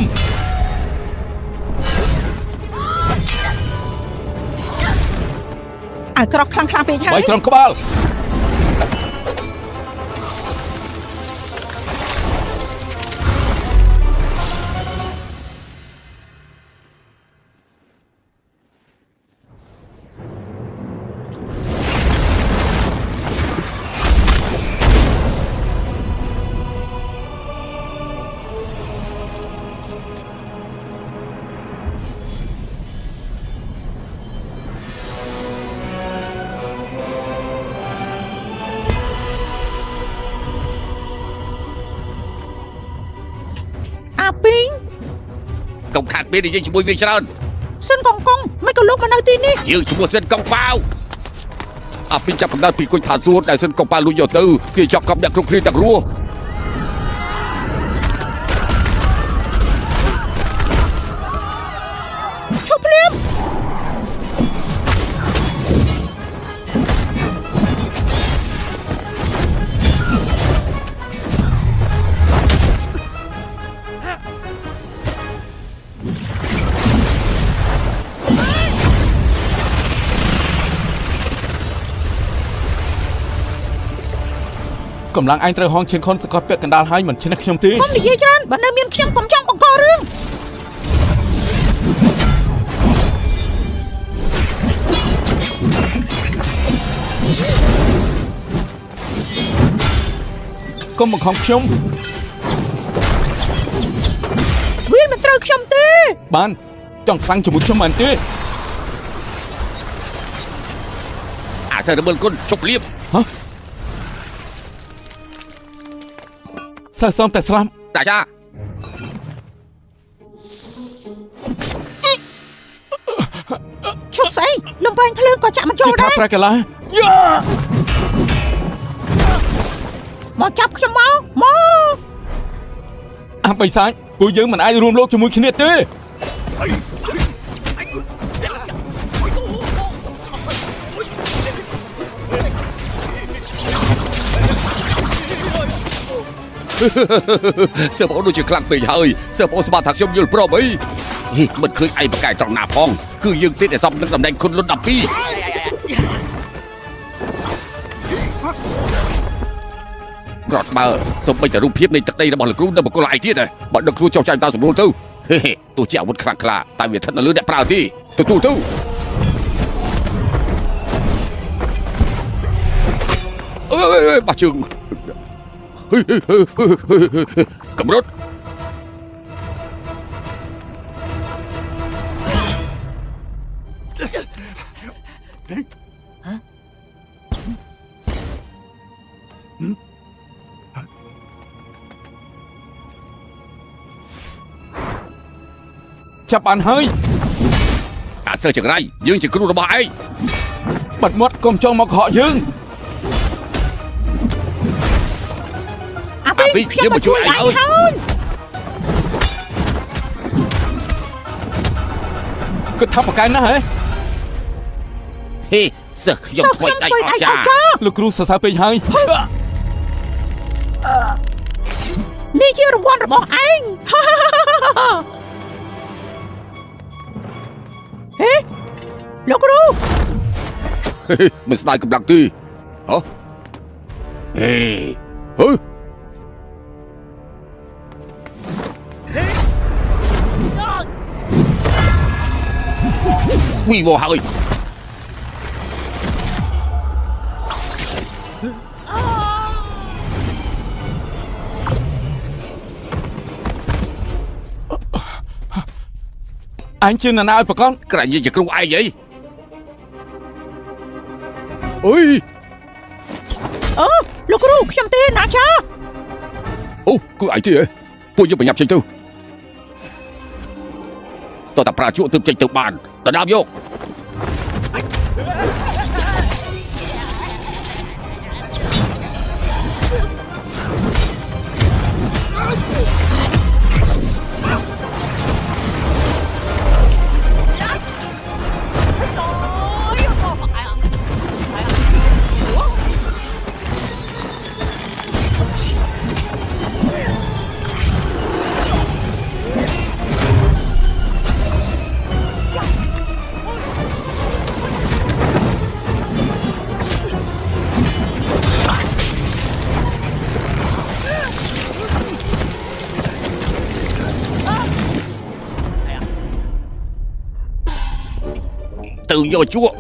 ឲ្យក្រោះខ្លាំងខ្លាំងពេកហើ បៃ យ ត្រង់ក្បាល អាពីង កុំខាត់ពេលនិយាយជាមួយវាច្រើន សិនកងកងមិនក៏លោកមកនៅទីនេះ យើងឈ្មោះសិនកុងប៉ាវអាពីចាប់កំណត់ពីគុជថាសួរដែលសិនកុងប៉ាវលួចយកទៅគេចាប់កប់អ្នកគ្រប់គ្នាទាំងរស់ ឈប់ភ្លាម កម្លាំងឯងត្រូវហងឈៀនខុនសកត់ពាក់កណ្ដាលហើយមិនឈ្នះខ្ញុំទេ កុំនិយាយច្រើនបើនៅមានខ្ញុំកុំចង់បង្ករឿង កុំបង្ខំខ្ញុំ វាមិនត្រូវខ្ញុំទេ បានចង់ខ្លាំងជាមួយខ្ញុំមែនទេ អាសិរមើលគុណជប់លៀប សើសំតែស្លាប់ តាចា ឈប់ស្អីលំបែងភ្លើងក៏ចាក់មិនចូល ជាថា ដែរ ប្រែកាឡាយ៉ា មកចាប់ខ្ញុំមក អាបិសាចពួកយើងមិនអាចរួមលោកជាមួយគ្នាទេ សើបងដូចជាខ្លាំងពេកហើយសើបងស្មានថាខ្ញុំយល់ព្រមអីមិនឃើញឯងប្រកែកត្រង់ណាផងគឺយើងទេតែសំនឹងតំណែងគុណលុន12ក្រត់បើសូម្បីតែរូបភាពនៃទឹកដីរបស់លោកគ្រូនៅបកគលឯងទៀតបើដឹកគ្រូចោះចាញ់តាមសម្រួលទៅទោះជាអាវុធខ្លាំងក្លាតែវាស្ថិតនៅលើអ្នកប្រើទេទទួលទៅអើយបាក់ជើងកំរត់ចាប់បានហើយ អាសើចង្រៃយើងជាគ្រូរបស់ឯង បាត់មាត់កុំចង់មកកុហកយើង អាពីងខ្ញុំមកជួយឯងហើយ គិតថាប្រកែកណាស់ហ៎ ហេសើខ្ញុំថ្មីដៃអស្ចារ្យ លោកគ្រូសរសើរពេកហើយ នេះជារង្វាន់របស់ឯង ហេលោកគ្រូ មិនស្ដាយកម្លាំងទេហ៎ហេហឺ ហ វីវហើយអញជានរណាឲ្យប្រកប ក្រែងនិយាយជាគ្រូឯងអីអើយ អូលោកគ្រូខ្ញុំទេណាចា អូគ្រូឯងទេពួកយើងបញ្ញាប់ចេញទៅតើតាប្រាជក់ទើបចេញទៅបានដណ្ដើមយក ទៅយកជក់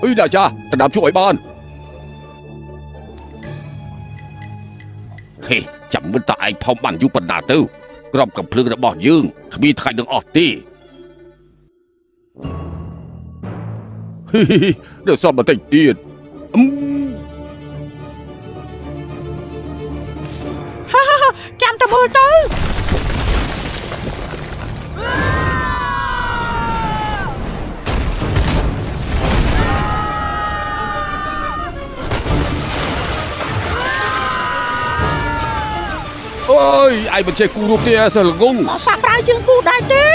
អីណាចាដណ្ដើមជក់ឲ្យបានហេចាំមិនតឯងផោមបានយូរប៉ុណ្ណាទៅក្របកំភ្លើងរបស់យើងគ្មានថ្ងៃនឹងអស់ទេនៅសល់បន្តិចទៀត ចាំតែមើលទៅ អើយឯងមិនចេះគូរូបទេសិលងង មកសាប់ប្រើជើងគូដែរទេ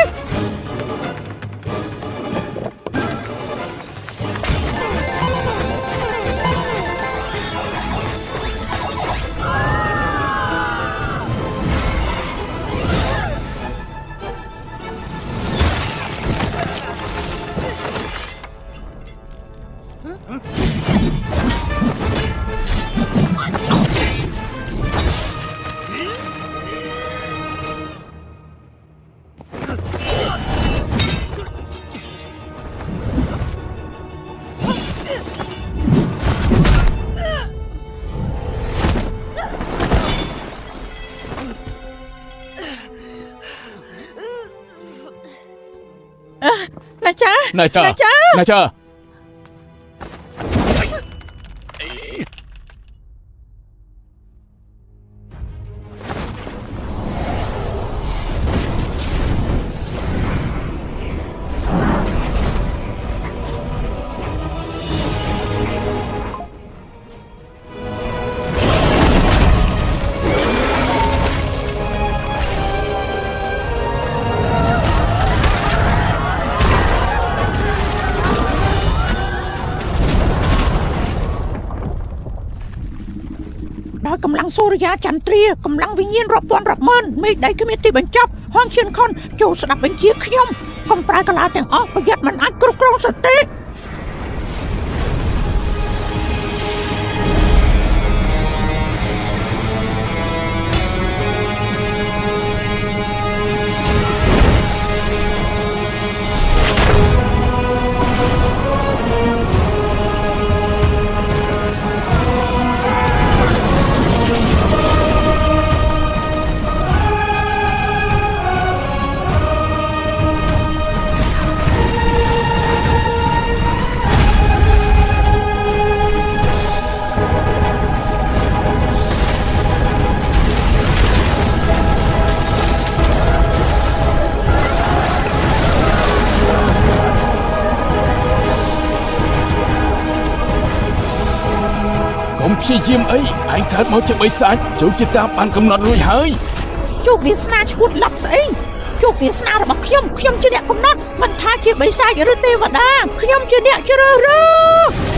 ណាចា ណាចា ណាចា ណាចា ដោយកម្លាំងសូរិយាចន្ទ្រាកម្លាំងវិញ្ញាណរាប់ពាន់រាប់ម៉ឺនមេឃដីគ្មានទីបញ្ចប់ហនឈៀនខុនចូលស្ដាប់បញ្ជាខ្ញុំកុំប្រើកាឡាទាំងអស់ប្រយ័ត្នមិនអាចគ្រប់គ្រងសតិ កុំព្យាយាមអីឯងកើតមកជាបិសាចចូលជាតាមបានកំណត់រួចហើយ ជួបវាសនាឈួតឡាប់ស្អីជួបវាសនារបស់ខ្ញុំជាអ្នកកំណត់មិនថាជាបិសាចឬទេវតាខ្ញុំជាអ្នកជ្រើសរើស ក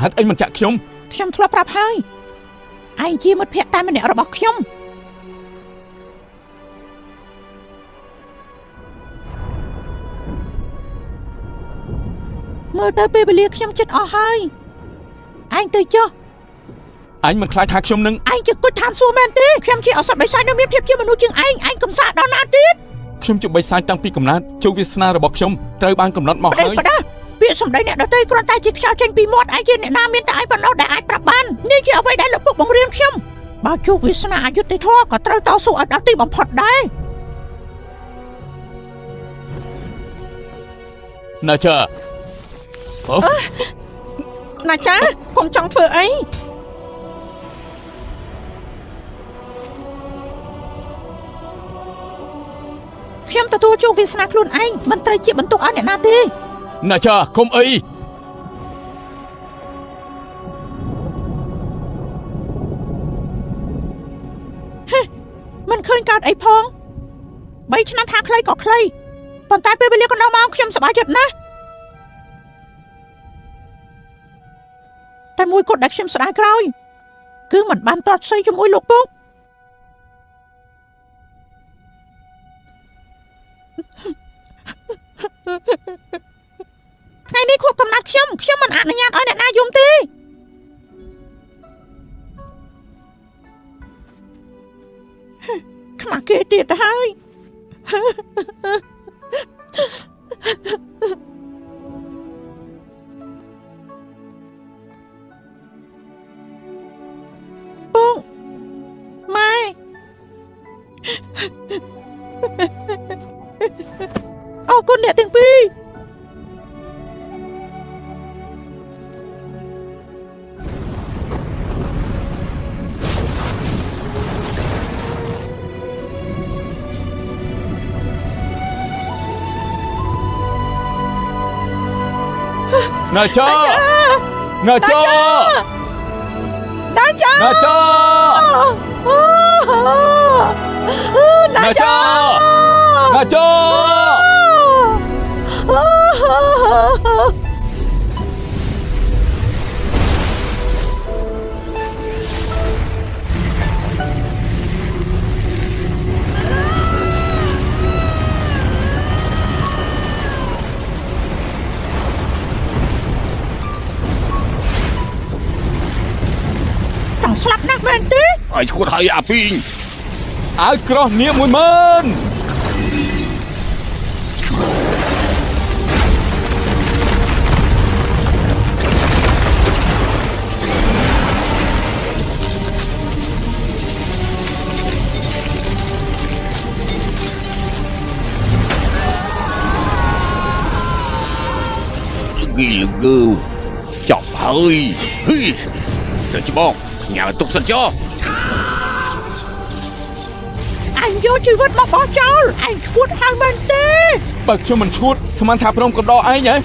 ហេតុអីមិនចាក់ខ្ញុំ ខ្ញុំធ្លាប់ប្រាប់ហើយឯងជាមិត្តភក្តិតែម្នាក់របស់ខ្ញុំមើលទៅពេលវេលាខ្ញុំចិត្តអស់ហើយឯងទៅចុះ អញមិនខ្លាចថាខ្ញុំនឹង ឯងជាគុជឋានសួគ៌មែនទេខ្ញុំជាអសត់បិសាចនៅមានភាពជាមនុស្សជាងឯងកំសាកដល់ណាទៀត ខ្ញុំជាបិសាចតាំងពីកំណើតជោគវាសនារបស់ខ្ញុំត្រូវបានកំណត់មក ប្រដេ ហើយ ប្រដាពាក្យសម្ដីអ្នកដទៃគ្រាន់តែជាខ្យល់ចេញពីមាត់ឯងជាអ្នកណាមានតែឯងប៉ុណ្ណោះដែលអាចប្រាប់បាននេះជាអ្វីដែលលោកពុកបង្រៀនខ្ញុំបើជោគវាសនាអយុត្តិធម៌ក៏ត្រូវតស៊ូឲ្យដល់ទីបំផុតដែរ ណាចា ណាចាកុំចង់ធ្វើអីខ្ញុំទទួលជោគវាសនាខ្លួនឯងមិនត្រូវជាបន្ទុកឲ្យអ្នកណាទេ ណាចាកុំអី មិនឃើញកើតអីផង3ឆ្នាំថាខ្លីក៏ខ្លីប៉ុន្តែពេលវេលាកន្លងមកខ្ញុំសប្បាយចិត្តណាស់តែមួយគត់ដែលខ្ញុំស្ដាយក្រោយគឺមិនបានទាត់ស័យជាមួយលោកពុកថ្ងៃនេះខួបកំណត់ខ្ញុំមិនអនុញ្ញាតឲ្យអ្នកណាយំទេខ្មាស់គេទៀតទៅហើយបងម៉ែអរគុណអ្នកទាំងពីរណាចាណាចា ណាចា ណាចាណាចាណាចា ចង់ស្លាប់ណាស់មែនទេ ឯងឈួតហើយអាពីង អាវក្រោះនាម10000 ល្ងីល្ងើចប់ហើយហីសិនច្បងញ៉ាំទុកសិនចុះ អញយកជីវិតមកបោះចោលឯងឈួតហើយមែនទេ បើខ្ញុំមិនឈួតស្មានថាព្រមកណ្ដោឯងហ៎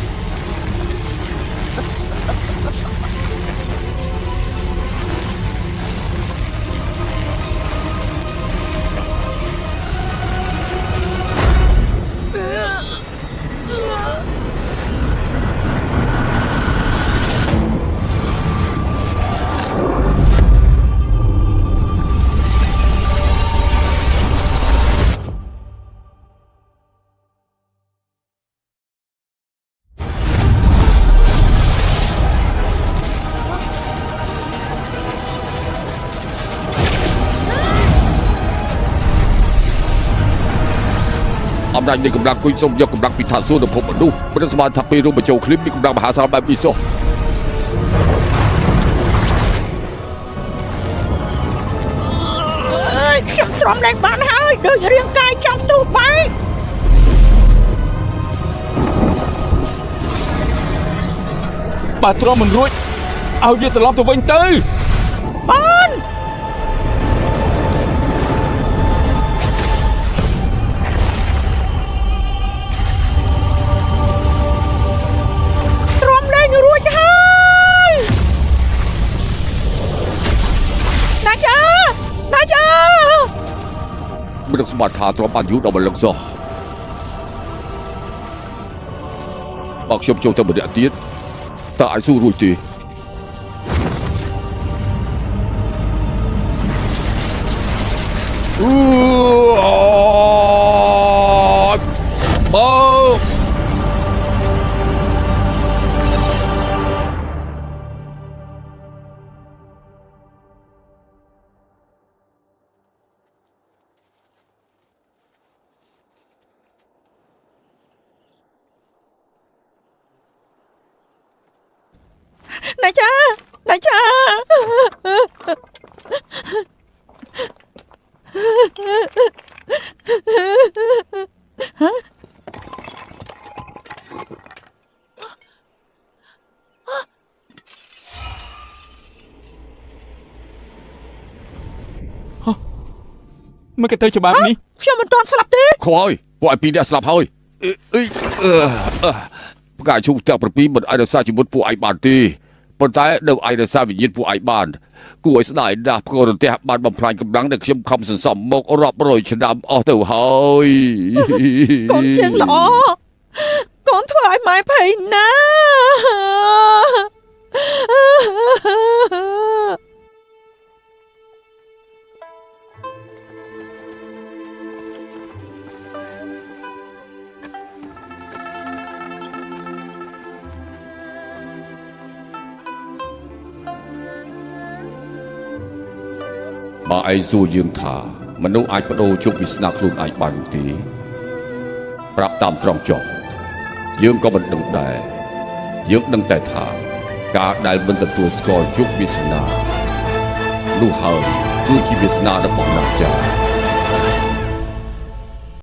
អំណាចនៃកម្លាំងគុញសុំយកកម្លាំងពីឋានសួគ៌ទៅភពមនុស្សមិនស្មានថាពេលរួមបញ្ចូលគ្នាមានកម្លាំងមហាសាលបែបនេះសោះ អើយខ្ញុំទ្រាំលែងបានហើយដូចរាងកាយចង់ទូបែក បើទ្រាំមិនរួចឲ្យវាត្រឡប់ទៅវិញទៅ បានទ្រាំលែងរួចហើយណាចា មិនស្មានថាទ្រាំបានយូរដល់ម្លឹងសោះបើខ្ញុំចូលទៅម្នាក់ទៀតតើអាចស៊ូរួចទេ បើ ណៃចាណៃចាមិនក៏ទៅច្បាប់នេះ ខ្ញុំមិនទាន់ស្លាប់ទេ ខ្វល់ពួកឯងពីរអ្នកស្លាប់ហើយផ្កាឈូកទាំង7មិនអាចរក្សាជីវិតពួកឯងបានទេប៉ុន្តែនៅឯរក្សាវិញ្ញាណពួកឯងបានគួរឲ្យស្ដាយណាស់ព្រោះរន្ទះបានបំផ្លាញកម្លាំងដែលខ្ញុំខំសន្សំមករាប់រយឆ្នាំអស់ទៅហើយក ូនជើងល្អកូនធ្វើឲ្យម៉ែភ័យណាស់ បើឯងសួរយើងថាមនុស្សអាចបដូរជោគវាសនាខ្លួនឯងបានទេប្រាប់តាមត្រង់ចុះយើងក៏មិនដឹងដែរយើងដឹងតែថាការដែលមិនទទួលស្គាល់ជោគវាសនានោះហើយគឺជាវាសនារបស់អ្នកចាស់